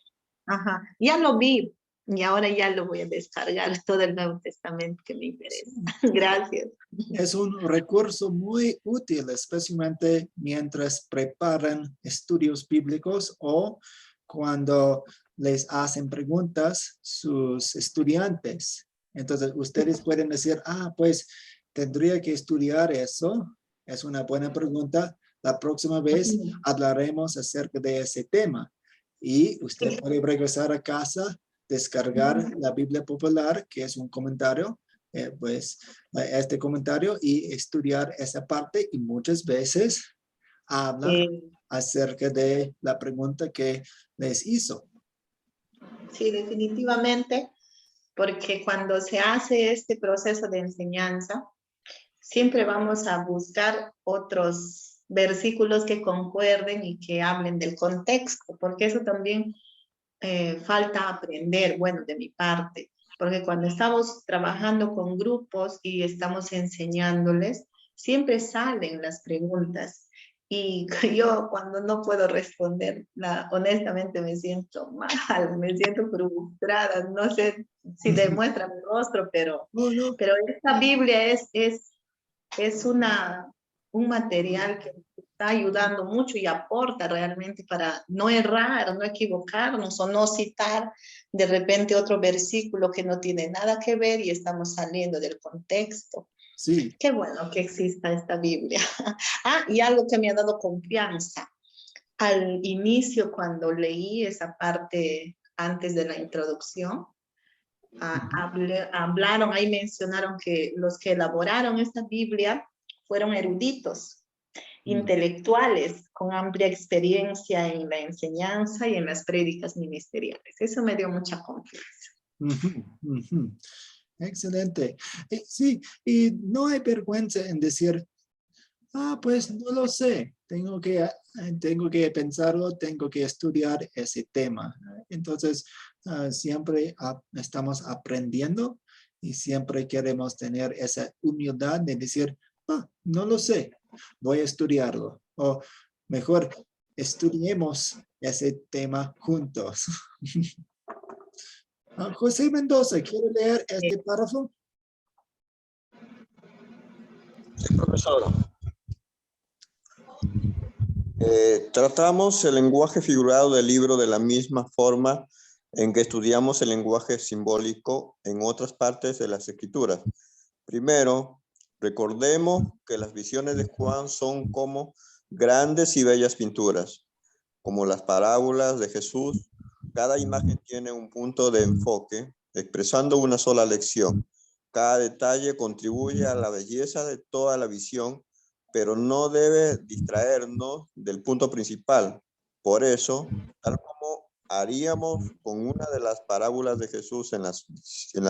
Ajá, ya lo vi y ahora ya lo voy a descargar, todo el Nuevo Testamento que me interesa. Gracias. Es un recurso muy útil, especialmente mientras preparan estudios bíblicos o cuando les hacen preguntas sus estudiantes. Entonces, ustedes pueden decir, pues tendría que estudiar eso. Es una buena pregunta. La próxima vez hablaremos acerca de ese tema. Y usted puede regresar a casa, descargar la Biblia popular, que es un comentario, este comentario y estudiar esa parte y muchas veces habla acerca de la pregunta que les hizo. Sí, definitivamente, porque cuando se hace este proceso de enseñanza, siempre vamos a buscar otros versículos que concuerden y que hablen del contexto, porque eso también falta aprender, bueno, de mi parte, porque cuando estamos trabajando con grupos y estamos enseñándoles, siempre salen las preguntas. Y yo cuando no puedo responder, honestamente me siento mal, me siento frustrada, no sé si demuestra mi rostro, pero esta Biblia es un material que está ayudando mucho y aporta realmente para no errar, no equivocarnos o no citar de repente otro versículo que no tiene nada que ver y estamos saliendo del contexto. Sí. Qué bueno que exista esta Biblia. Y algo que me ha dado confianza. Al inicio, cuando leí esa parte antes de la introducción, hablaron, ahí mencionaron que los que elaboraron esta Biblia fueron eruditos, intelectuales, con amplia experiencia en la enseñanza y en las prédicas ministeriales. Eso me dio mucha confianza. Excelente. Sí, y no hay vergüenza en decir, pues no lo sé, tengo que pensarlo, tengo que estudiar ese tema. Entonces, siempre estamos aprendiendo y siempre queremos tener esa humildad de decir, no lo sé, voy a estudiarlo. O mejor, estudiemos ese tema juntos. José Mendoza, ¿quiere leer este párrafo? Sí, profesor. Tratamos el lenguaje figurado del libro de la misma forma en que estudiamos el lenguaje simbólico en otras partes de las escrituras. Primero, recordemos que las visiones de Juan son como grandes y bellas pinturas, como las parábolas de Jesús. Cada imagen tiene un punto de enfoque, expresando una sola lección. Cada detalle contribuye a la belleza de toda la visión, pero no debe distraernos del punto principal. Por eso, tal como haríamos con una de las parábolas de Jesús en las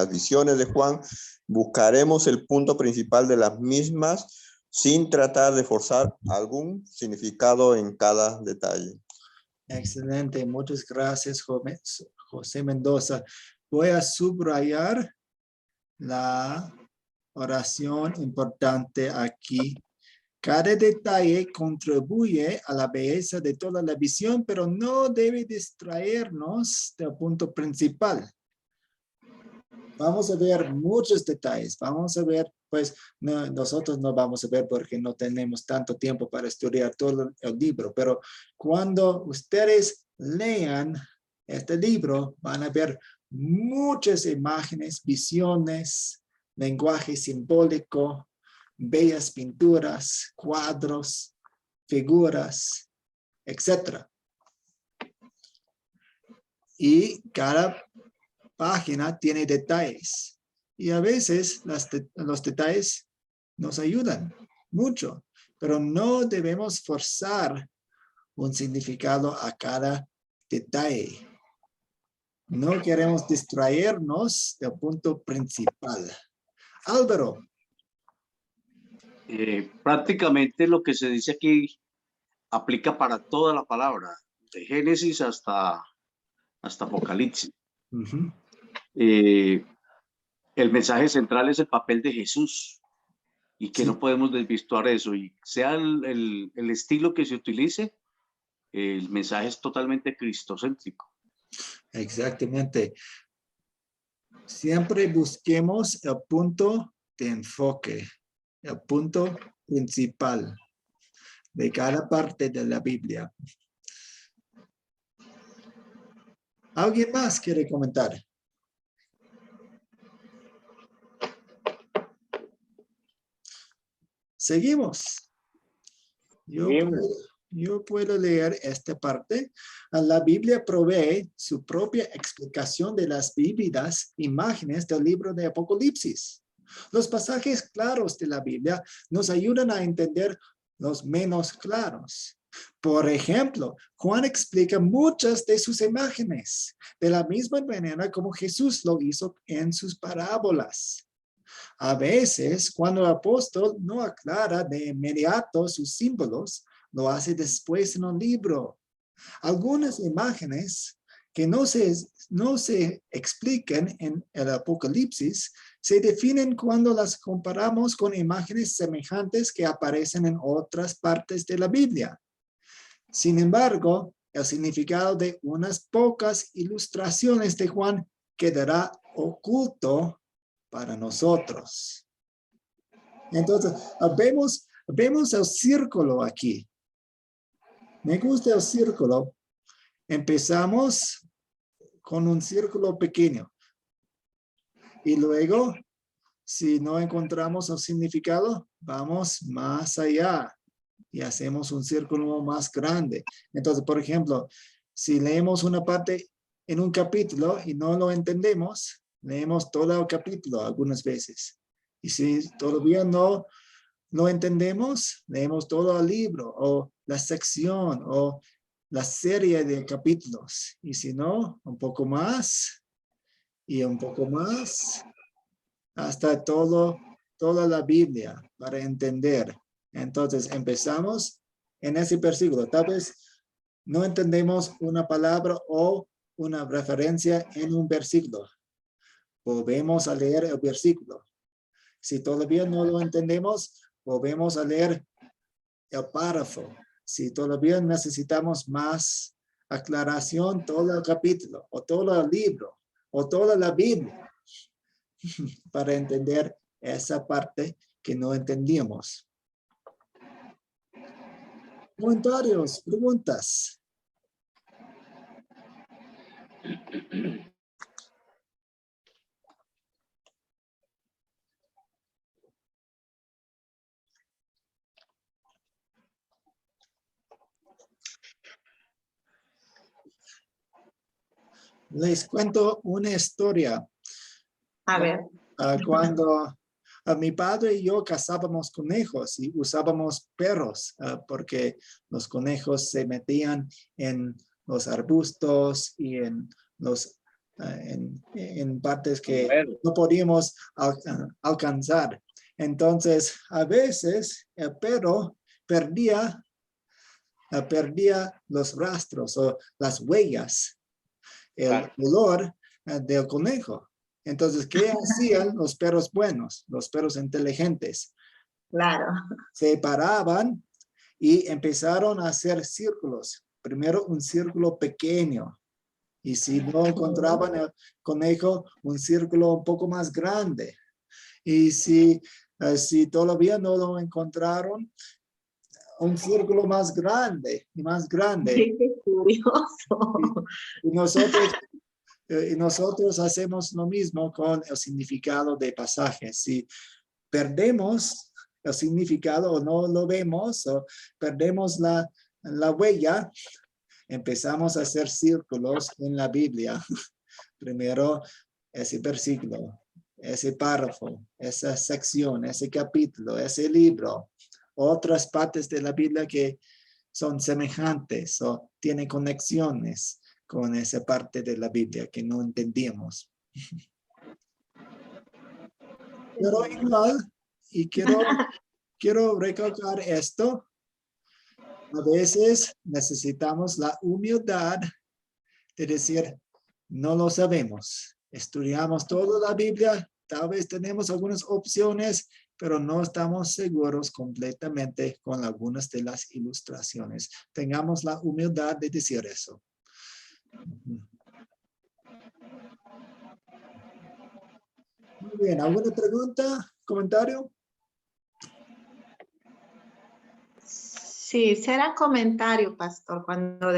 visiones de Juan, buscaremos el punto principal de las mismas sin tratar de forzar algún significado en cada detalle. Excelente, muchas gracias, José Mendoza. Voy a subrayar la oración importante aquí. Cada detalle contribuye a la belleza de toda la visión, pero no debe distraernos del punto principal. Vamos a ver muchos detalles. Vamos a ver, pues nosotros no vamos a ver porque no tenemos tanto tiempo para estudiar todo el libro, pero cuando ustedes lean este libro, van a ver muchas imágenes, visiones, lenguaje simbólico, bellas pinturas, cuadros, figuras, etc. Y cada página tiene detalles. Y a veces los detalles nos ayudan mucho, pero no debemos forzar un significado a cada detalle. No queremos distraernos del punto principal. Álvaro. Prácticamente lo que se dice aquí aplica para toda la palabra, de Génesis hasta Apocalipsis. Uh-huh. El mensaje central es el papel de Jesús y que Sí. no podemos desvirtuar eso. Y sea el estilo que se utilice, el mensaje es totalmente cristocéntrico. Exactamente. Siempre busquemos el punto de enfoque, el punto principal de cada parte de la Biblia. ¿Alguien más quiere comentar? Seguimos. Yo puedo leer esta parte. La Biblia provee su propia explicación de las vívidas imágenes del libro de Apocalipsis. Los pasajes claros de la Biblia nos ayudan a entender los menos claros. Por ejemplo, Juan explica muchas de sus imágenes de la misma manera como Jesús lo hizo en sus parábolas. A veces, cuando el apóstol no aclara de inmediato sus símbolos, lo hace después en un libro. Algunas imágenes que no se explican en el Apocalipsis se definen cuando las comparamos con imágenes semejantes que aparecen en otras partes de la Biblia. Sin embargo, el significado de unas pocas ilustraciones de Juan quedará oculto para nosotros. Entonces, vemos el círculo aquí. Me gusta el círculo. Empezamos con un círculo pequeño. Y luego, si no encontramos el significado, vamos más allá y hacemos un círculo más grande. Entonces, por ejemplo, si leemos una parte en un capítulo y no lo entendemos, leemos todo el capítulo algunas veces. Y si todavía no lo entendemos, leemos todo el libro o la sección o la serie de capítulos. Y si no, un poco más y un poco más hasta toda la Biblia para entender. Entonces empezamos en ese versículo. Tal vez no entendemos una palabra o una referencia en un versículo. Volvemos a leer el versículo. Si todavía no lo entendemos, volvemos a leer el párrafo. Si todavía necesitamos más aclaración, todo el capítulo o todo el libro, o toda la Biblia para entender esa parte que no entendíamos. Comentarios, preguntas. Les cuento una historia. A ver. Cuando mi padre y yo cazábamos conejos y usábamos perros porque los conejos se metían en los arbustos y en partes que no podíamos alcanzar. Entonces, a veces el perro perdía los rastros o las huellas, el olor del conejo. Entonces, ¿qué hacían los perros buenos, los perros inteligentes? Claro. Se paraban y empezaron a hacer círculos. Primero un círculo pequeño. Y si no encontraban el conejo, un círculo un poco más grande. Y si todavía no lo encontraron, un círculo más grande y más grande. Qué curioso. Y nosotros hacemos lo mismo con el significado de pasajes. Si perdemos el significado o no lo vemos o perdemos la huella, empezamos a hacer círculos en la Biblia. Primero ese versículo, ese párrafo, esa sección, ese capítulo, ese libro, otras partes de la Biblia que son semejantes o tienen conexiones con esa parte de la Biblia que no entendíamos. Pero igual, y quiero recalcar esto, a veces necesitamos la humildad de decir, no lo sabemos. Estudiamos toda la Biblia, tal vez tenemos algunas opciones, pero no estamos seguros completamente con algunas de las ilustraciones. Tengamos la humildad de decir eso. Muy bien, ¿alguna pregunta, comentario? Sí, será comentario, pastor, cuando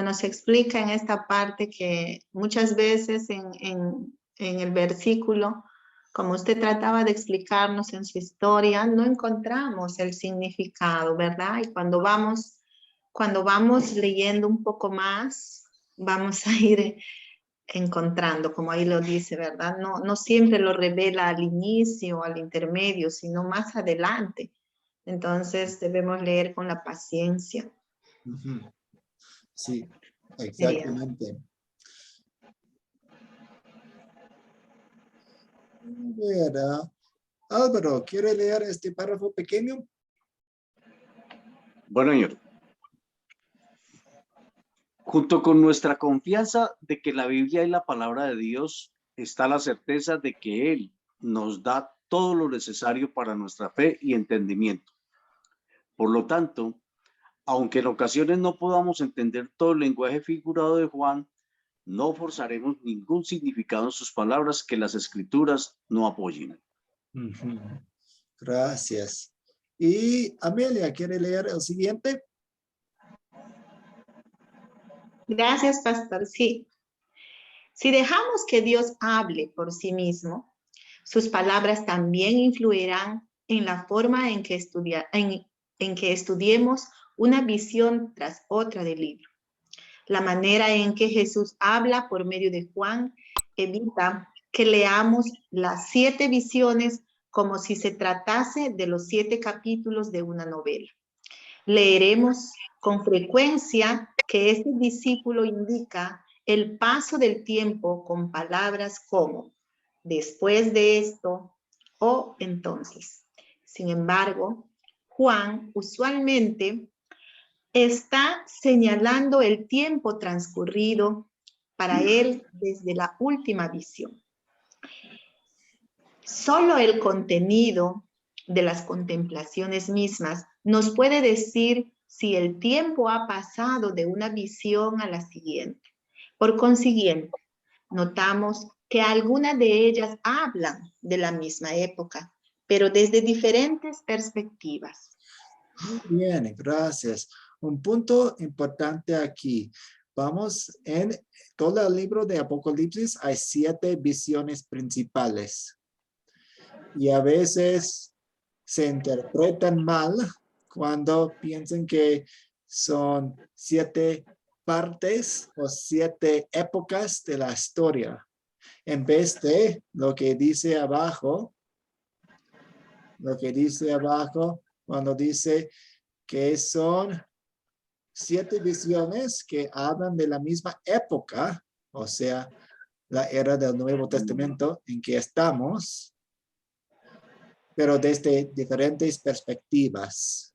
nos explica en esta parte que muchas veces en el versículo, como usted trataba de explicarnos en su historia, no encontramos el significado, ¿verdad? Y cuando vamos leyendo un poco más, vamos a ir encontrando, como ahí lo dice, ¿verdad? No siempre lo revela al inicio, al intermedio, sino más adelante. Entonces debemos leer con la paciencia. Sí, exactamente. A ver, Álvaro, ¿quiere leer este párrafo pequeño? Bueno, señor. Junto con nuestra confianza de que la Biblia es la palabra de Dios, está la certeza de que Él nos da todo lo necesario para nuestra fe y entendimiento. Por lo tanto, aunque en ocasiones no podamos entender todo el lenguaje figurado de Juan, no forzaremos ningún significado en sus palabras que las Escrituras no apoyen. Gracias. Y Amelia, ¿quiere leer el siguiente? Gracias, pastor. Sí. Si dejamos que Dios hable por sí mismo, sus palabras también influirán en la forma en que estudiemos una visión tras otra del libro. La manera en que Jesús habla por medio de Juan evita que leamos las 7 visiones como si se tratase de los 7 capítulos de una novela. Leeremos con frecuencia que este discípulo indica el paso del tiempo con palabras como después de esto o entonces. Sin embargo, Juan usualmente está señalando el tiempo transcurrido para él desde la última visión. Solo el contenido de las contemplaciones mismas nos puede decir si el tiempo ha pasado de una visión a la siguiente. Por consiguiente, notamos que algunas de ellas hablan de la misma época, pero desde diferentes perspectivas. Muy bien, gracias. Un punto importante aquí. Vamos, en todo el libro de Apocalipsis hay 7 visiones principales. Y a veces se interpretan mal cuando piensan que son 7 partes o 7 épocas de la historia. En vez de lo que dice abajo, cuando dice que son 7 visiones que hablan de la misma época, o sea, la era del Nuevo Testamento en que estamos, pero desde diferentes perspectivas.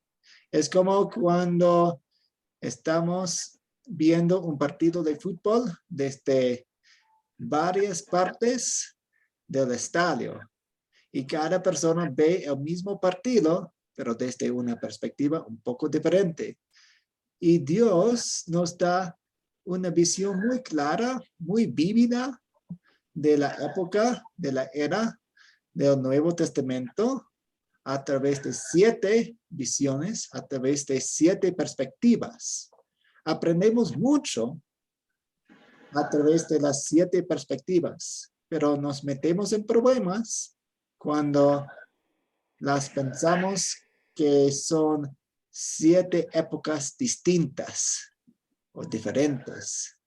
Es como cuando estamos viendo un partido de fútbol desde varias partes del estadio y cada persona ve el mismo partido, pero desde una perspectiva un poco diferente. Y Dios nos da una visión muy clara, muy vívida de la época, de la era del Nuevo Testamento a través de 7 visiones, a través de 7 perspectivas. Aprendemos mucho a través de las 7 perspectivas, pero nos metemos en problemas cuando las pensamos que son 7 épocas distintas o diferentes.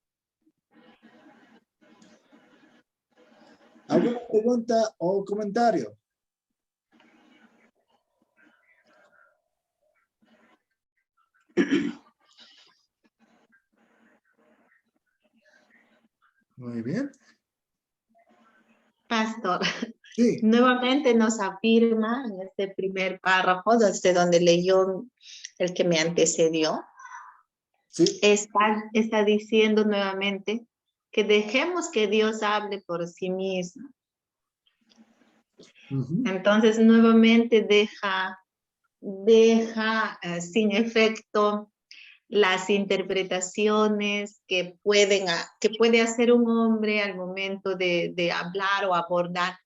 ¿Alguna pregunta o comentario? Muy bien. Pastor, Sí. nuevamente nos afirma en este primer párrafo, desde donde leyó el que me antecedió, Sí. está diciendo nuevamente que dejemos que Dios hable por sí mismo. Entonces nuevamente deja sin efecto las interpretaciones que puede hacer un hombre al momento de hablar o abordar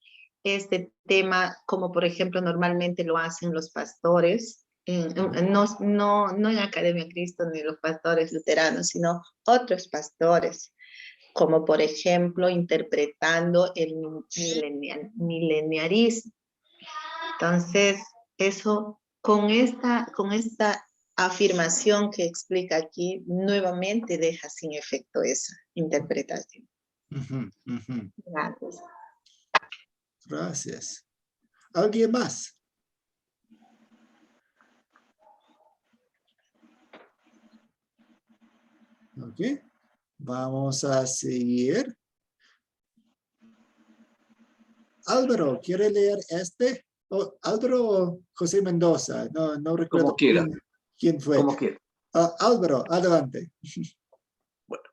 este tema, como por ejemplo normalmente lo hacen los pastores, no en Academia Cristo ni los pastores luteranos, sino otros pastores, como por ejemplo interpretando el mileniarismo. Entonces, eso, con esta afirmación que explica aquí, nuevamente deja sin efecto esa interpretación. Gracias. Gracias. ¿Alguien más? Ok. Vamos a seguir. Álvaro, ¿quiere leer este? Oh, Álvaro o José Mendoza. No recuerdo Como quiera. quién fue. Como quiera. Álvaro, adelante. Bueno.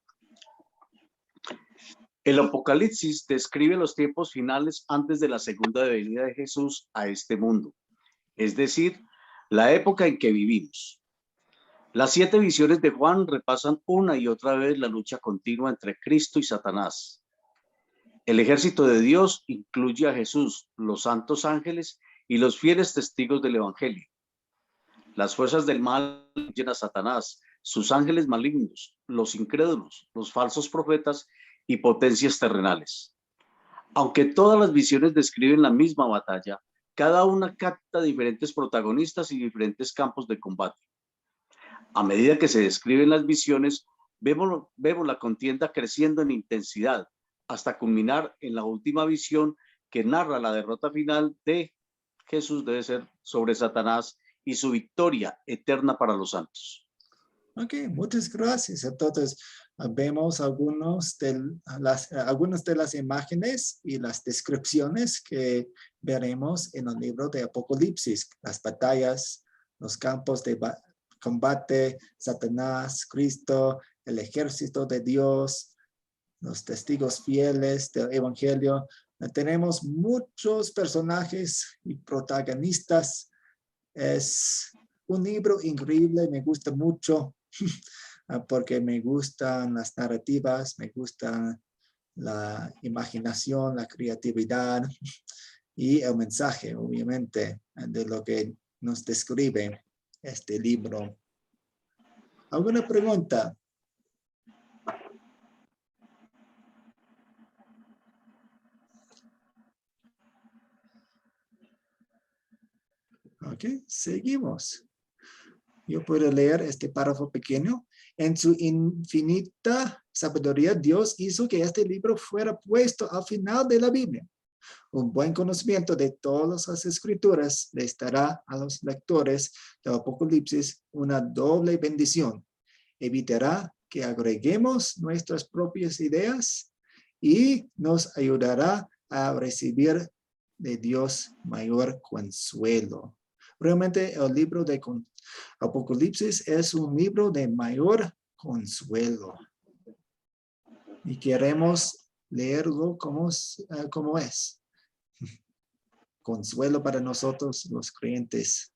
El Apocalipsis describe los tiempos finales antes de la segunda venida de Jesús a este mundo, es decir, la época en que vivimos. Las 7 visiones de Juan repasan una y otra vez la lucha continua entre Cristo y Satanás. El ejército de Dios incluye a Jesús, los santos ángeles y los fieles testigos del Evangelio. Las fuerzas del mal incluyen a Satanás, sus ángeles malignos, los incrédulos, los falsos profetas y potencias terrenales. Aunque todas las visiones describen la misma batalla, cada una capta diferentes protagonistas y diferentes campos de combate. A medida que se describen las visiones, vemos la contienda creciendo en intensidad, hasta culminar en la última visión que narra la derrota final de Jesús, debe ser sobre Satanás, y su victoria eterna para los santos. Ok, muchas gracias. Entonces, vemos algunas de las imágenes y las descripciones que veremos en el libro de Apocalipsis. Las batallas, los campos de combate, Satanás, Cristo, el ejército de Dios, los testigos fieles del Evangelio. Tenemos muchos personajes y protagonistas. Es un libro increíble, me gusta mucho porque me gustan las narrativas, me gustan la imaginación, la creatividad y el mensaje, obviamente, de lo que nos describe este libro. ¿Alguna pregunta? Ok, seguimos. Yo puedo leer este párrafo pequeño. En su infinita sabiduría, Dios hizo que este libro fuera puesto al final de la Biblia. Un buen conocimiento de todas las escrituras les dará a los lectores del Apocalipsis una doble bendición. Evitará que agreguemos nuestras propias ideas y nos ayudará a recibir de Dios mayor consuelo. Realmente el libro de Apocalipsis es un libro de mayor consuelo. Y queremos leerlo como es. Consuelo para nosotros los creyentes.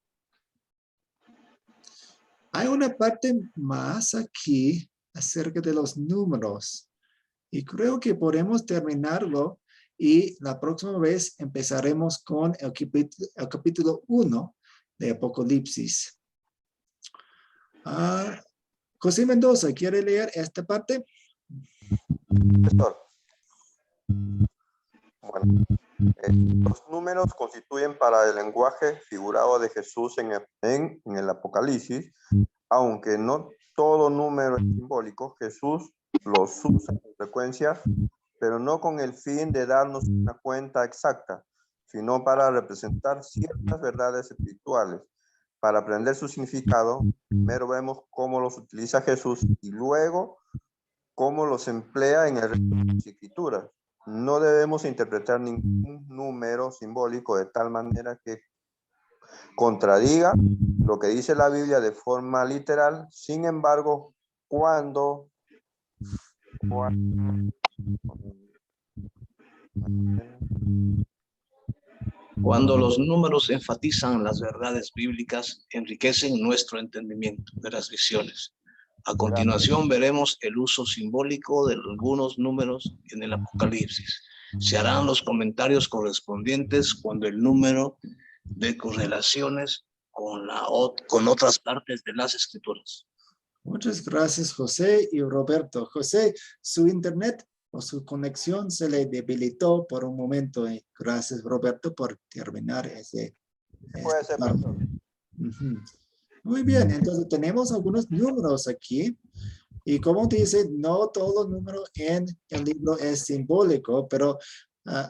Hay una parte más aquí acerca de los números. Y creo que podemos terminarlo y la próxima vez empezaremos con el capítulo 1 de Apocalipsis. José Mendoza, ¿quiere leer esta parte? Profesor. Bueno, los números constituyen para el lenguaje figurado de Jesús en el Apocalipsis, aunque no todo número es simbólico. Jesús los usa con frecuencia, pero no con el fin de darnos una cuenta exacta, sino para representar ciertas verdades espirituales. Para aprender su significado, primero vemos cómo los utiliza Jesús y luego cómo los emplea en el resto de las escrituras. No debemos interpretar ningún número simbólico de tal manera que contradiga lo que dice la Biblia de forma literal. Sin embargo, cuando los números enfatizan las verdades bíblicas, enriquecen nuestro entendimiento de las visiones. A continuación veremos el uso simbólico de algunos números en el Apocalipsis. Se harán los comentarios correspondientes cuando el número de correlaciones con otras partes de las escrituras. Muchas gracias, José y Roberto. José, su internet o su conexión se le debilitó por un momento. Gracias, Roberto, por terminar ese. Puede ser, profesor. Muy bien, entonces tenemos algunos números aquí. Y como dice, no todo número en el libro es simbólico, pero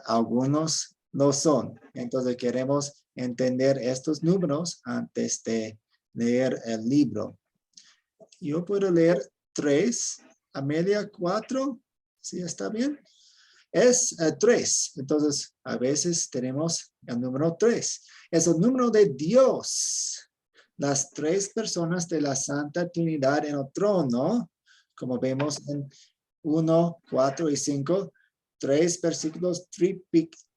algunos lo son. Entonces queremos entender estos números antes de leer el libro. Yo puedo leer 3, Amelia 4, ¿sí está bien? Es 3, entonces a veces tenemos el número 3. Es el número de Dios. Las 3 personas de la Santa Trinidad en el trono, como vemos en 1, 4 y 5, 3 versículos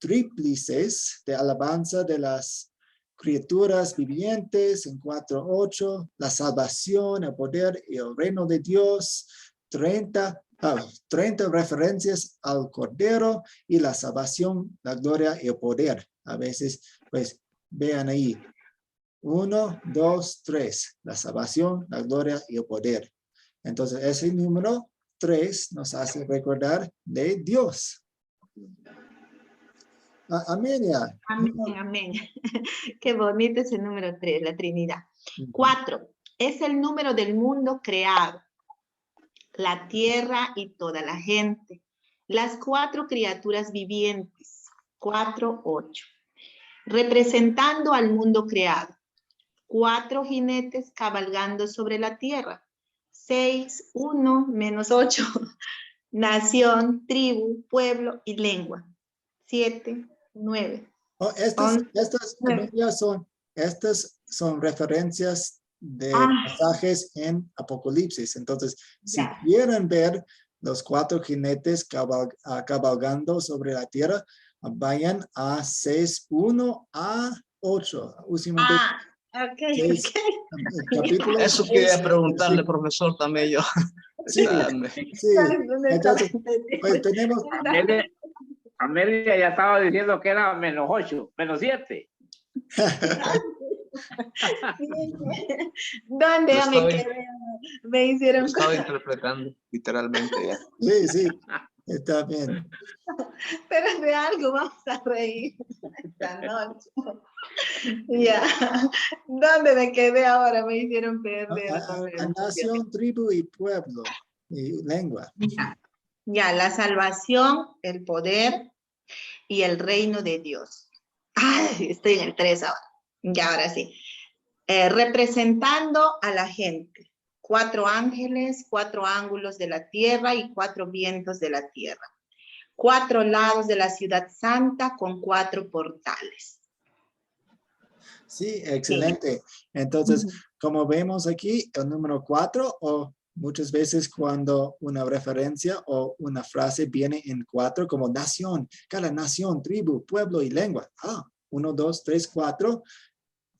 tríplices de alabanza de las criaturas vivientes en 4, 8, la salvación, el poder y el reino de Dios, 30 referencias al Cordero y la salvación, la gloria y el poder. A veces, pues, vean ahí. 1, 2, 3. La salvación, la gloria y el poder. Entonces, ese número 3 nos hace recordar de Dios. Amelia. Amén, amén. Qué bonito ese número 3, la Trinidad. 4. Es el número del mundo creado. La tierra y toda la gente. Las 4 criaturas vivientes. 4, 8. Representando al mundo creado. 4 jinetes cabalgando sobre la tierra. 6, 1, menos 8. Nación, tribu, pueblo y lengua. 7, 9. Estas son referencias de pasajes en Apocalipsis. Entonces, si quieren ver los 4 jinetes cabalgando sobre la tierra, vayan a 6, 1 a 8. Ok. Capítulo Eso 6, quería preguntarle, profesor, también yo. Sí, Grande. sí. Entonces, pues tenemos, Amelia ya estaba diciendo que era -8, -7. ¿Dónde Lo ya me estaba- quedé? Me Lo hicieron... estaba interpretando, literalmente. Ya. sí, sí, está bien. Pero de algo vamos a reír esta noche. Ya. ¿Dónde me quedé ahora? Me hicieron perder. A nación, tribu y pueblo y lengua. Ya, la salvación, el poder y el reino de Dios. Ay, estoy en el 3 ahora. Ya, ahora sí. Representando a la gente. 4 ángeles, 4 ángulos de la tierra y 4 vientos de la tierra. 4 lados de la ciudad santa con 4 portales. Sí, excelente. Entonces, como vemos aquí, el número 4 o muchas veces cuando una referencia o una frase viene en 4 como nación, cada nación, tribu, pueblo y lengua. 1, 2, 3, 4,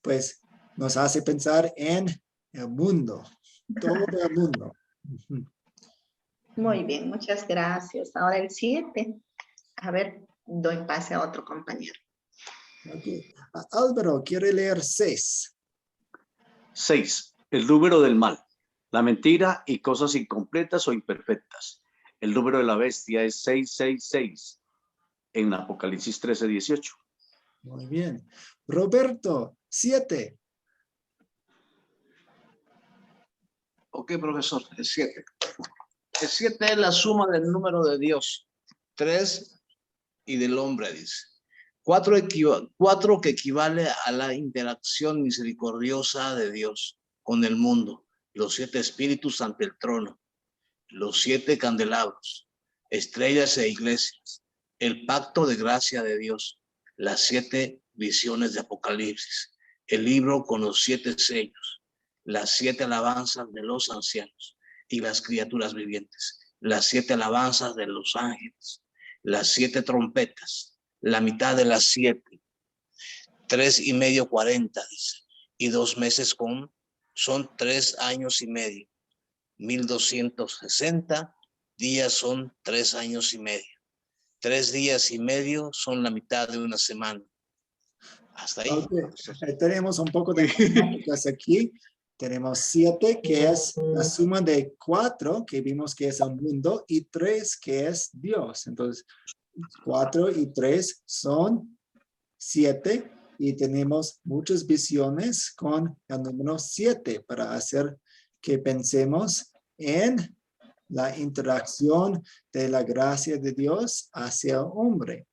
pues nos hace pensar en el mundo, todo el mundo. Muy bien, muchas gracias. Ahora el 7. A ver, doy pase a otro compañero. Okay. Álvaro, ¿quiere leer 6? 6. El número del mal, la mentira y cosas incompletas o imperfectas. El número de la bestia es 666 en Apocalipsis 13:18. Muy bien. Roberto, 7. Ok, profesor, el 7. El 7 es la suma del número de Dios. 3 y del hombre, dice. 4 que equivale a la interacción misericordiosa de Dios con el mundo. Los 7 espíritus ante el trono. Los 7 candelabros. Estrellas e iglesias. El pacto de gracia de Dios. Las 7 visiones de Apocalipsis. El libro con los 7 sellos. Las 7 alabanzas de los ancianos y las criaturas vivientes. Las 7 alabanzas de los ángeles. Las 7 trompetas. La mitad de las 7. 3 y medio, 40, dice. Y 2 meses son 3 años y medio. 1260 días son 3 años y medio. 3 días y medio son la mitad de una semana. Hasta ahí. Okay. Tenemos un poco de matemáticas aquí. Tenemos 7, que es la suma de 4, que vimos que es el mundo, y 3, que es Dios. Entonces, 4 y 3 son 7, y tenemos muchas visiones con el número 7 para hacer que pensemos en la interacción de la gracia de Dios hacia el hombre.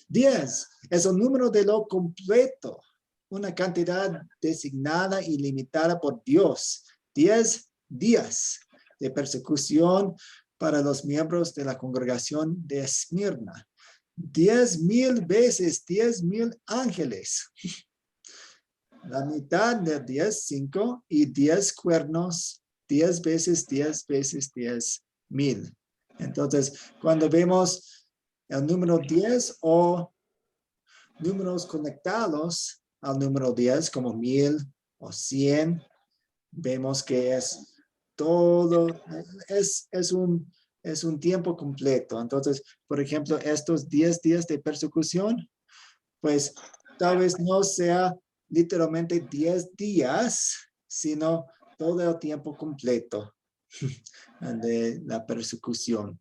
10 es el número de lo completo, una cantidad designada y limitada por Dios. 10 días de persecución para los miembros de la congregación de Esmirna. 10,000 veces 10,000 ángeles. La mitad de 10, 5, y 10 cuernos, 10 veces 10 veces 10,000. Entonces, cuando vemos el número 10 o números conectados al número 10 como 1000 o 100, vemos que es todo, es un tiempo completo. Entonces, por ejemplo, estos 10 días de persecución, pues tal vez no sea literalmente 10 días, sino todo el tiempo completo de la persecución.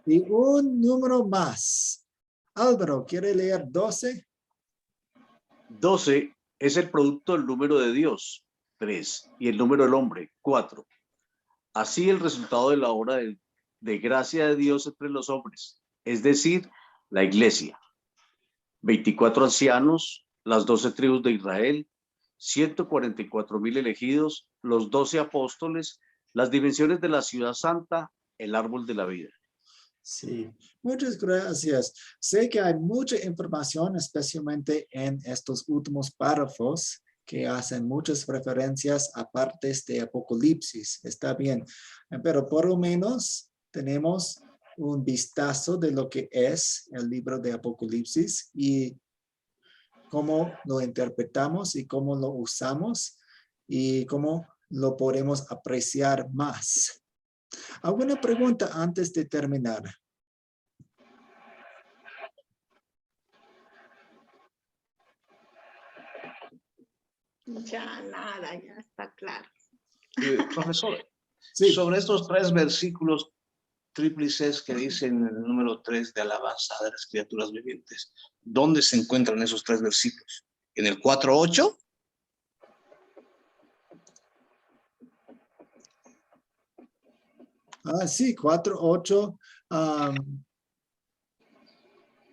Y un número más. Álvaro, ¿quiere leer 12? 12 es el producto del número de Dios, 3, y el número del hombre, 4. Así el resultado de la obra de gracia de Dios entre los hombres, es decir, la iglesia. 24 ancianos, las 12 tribus de Israel, 144,000 elegidos, los 12 apóstoles, las dimensiones de la ciudad santa, el árbol de la vida. Sí, muchas gracias. Sé que hay mucha información, especialmente en estos últimos párrafos, que hacen muchas referencias a partes de Apocalipsis. Está bien, pero por lo menos tenemos un vistazo de lo que es el libro de Apocalipsis y cómo lo interpretamos y cómo lo usamos y cómo lo podemos apreciar más. ¿Alguna pregunta antes de terminar? Ya nada, ya está claro. Profesor, Sí. sobre estos 3 versículos tríplices que dicen en el número 3 de alabanza de las criaturas vivientes, ¿dónde se encuentran esos 3 versículos? ¿En el 4:8? Sí, 4:8.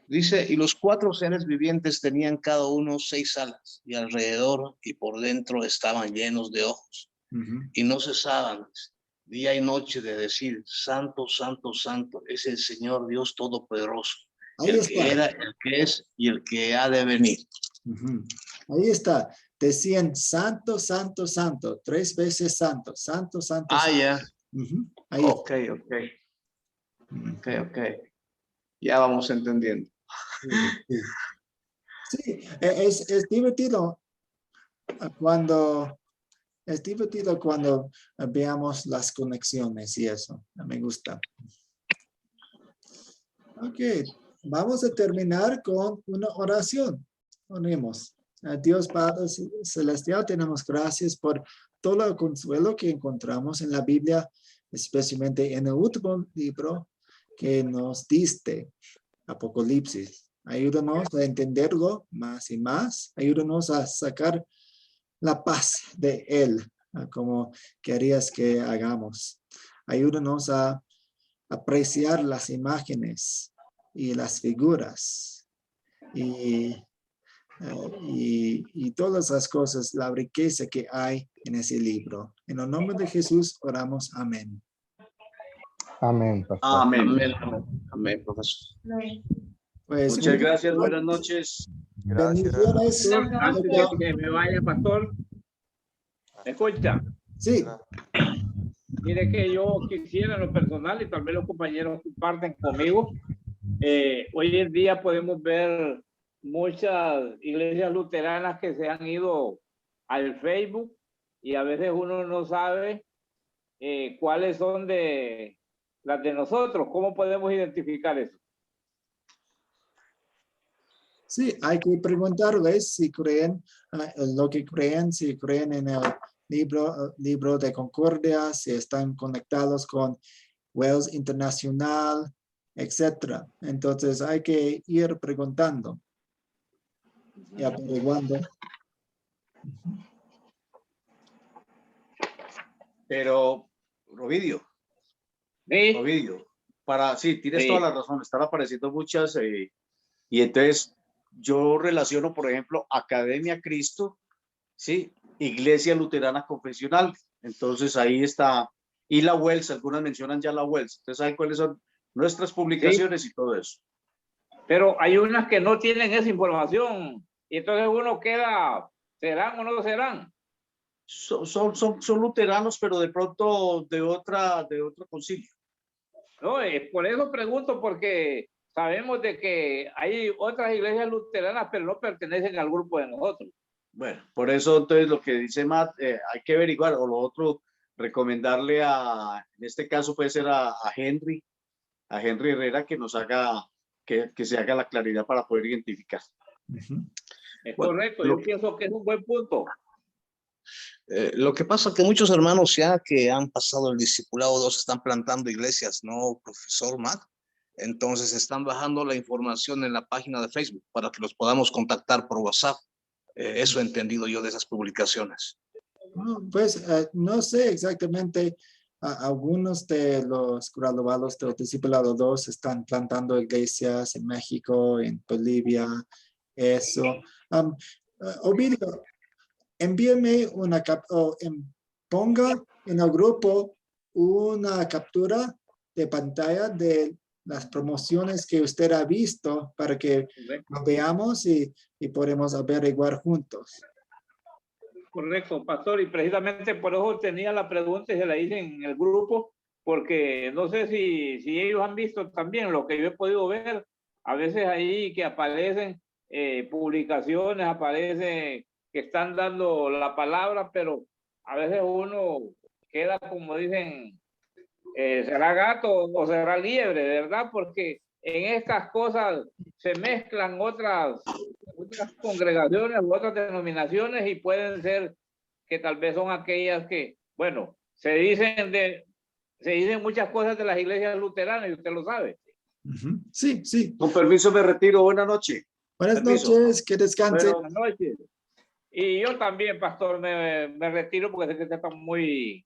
Dice, y los 4 seres vivientes tenían cada uno 6 alas, y alrededor y por dentro estaban llenos de ojos, y no cesaban día y noche de decir, Santo, Santo, Santo, es el Señor Dios Todopoderoso, Ahí el está. que era, el que es y el que ha de venir. Ahí está. Decían santo, santo, santo. 3 veces santo. Santo, santo, santo. Ya. Ahí Ok. Ya vamos entendiendo. Sí, es divertido cuando veamos las conexiones y eso. Me gusta. Ok, vamos a terminar con una oración. Oremos. Dios Padre Celestial, tenemos gracias por todo el consuelo que encontramos en la Biblia, especialmente en el último libro que nos diste, Apocalipsis. Ayúdanos a entenderlo más y más. Ayúdanos a sacar la paz de él, como querías que hagamos. Ayúdanos a apreciar las imágenes y las figuras y todas las cosas, la riqueza que hay en ese libro. En el nombre de Jesús oramos. Amén. Amén, pastor. Amén, profesor. Pues, Muchas gracias, buenas noches. bendiciones. Antes de que me vaya, pastor, ¿me escucha? Sí. Mire que yo quisiera en lo personal, y tal vez los compañeros comparten conmigo, hoy en día podemos ver muchas iglesias luteranas que se han ido al Facebook y a veces uno no sabe cuáles son de las de nosotros. ¿Cómo podemos identificar eso? Sí, hay que preguntarles si creen lo que creen, si creen en el libro de Concordia, si están conectados con Wells Internacional, etcétera. Entonces hay que ir preguntando y averiguando. Pero, Rovidio, ¿Sí? tienes toda la razón, están apareciendo muchas, y entonces yo relaciono, por ejemplo, Academia Cristo, ¿sí? Iglesia Luterana Confesional, entonces ahí está, y la Wells, algunas mencionan ya la Wells, entonces ahí cuáles son nuestras publicaciones y todo eso. Pero hay unas que no tienen esa información y entonces uno queda, ¿serán o no serán? Son luteranos, pero de pronto de otro concilio. No, por eso pregunto, porque sabemos de que hay otras iglesias luteranas, pero no pertenecen al grupo de nosotros. Bueno, por eso entonces lo que dice Matt, hay que averiguar, o lo otro, recomendarle en este caso puede ser a Henry Herrera, que nos haga, que se haga la claridad para poder identificar. Es correcto, yo pienso que es un buen punto. Lo que pasa es que muchos hermanos ya que han pasado el discipulado 2 están plantando iglesias, ¿no, profesor Matt? Entonces están bajando la información en la página de Facebook para que los podamos contactar por WhatsApp. Eso he entendido yo de esas publicaciones. Pues no sé exactamente. Algunos de los graduados del discipulado 2 están plantando iglesias en México, en Bolivia, eso. Ovidio, envíeme ponga en el grupo una captura de pantalla de las promociones que usted ha visto para que lo veamos y podemos averiguar juntos. Correcto, pastor, y precisamente por eso tenía la pregunta y se la hice en el grupo, porque no sé si ellos han visto también lo que yo he podido ver, a veces ahí que aparecen publicaciones, aparecen que están dando la palabra, pero a veces uno queda, como dicen, será gato o será liebre, ¿verdad? Porque en estas cosas se mezclan otras congregaciones u otras denominaciones y pueden ser que tal vez son aquellas que, bueno, se dicen muchas cosas de las iglesias luteranas y usted lo sabe. Sí, sí. Con permiso me retiro. Buenas noches. Buenas Permiso. noches, que descanse. Buenas noches. Y yo también, pastor, me retiro porque sé que está muy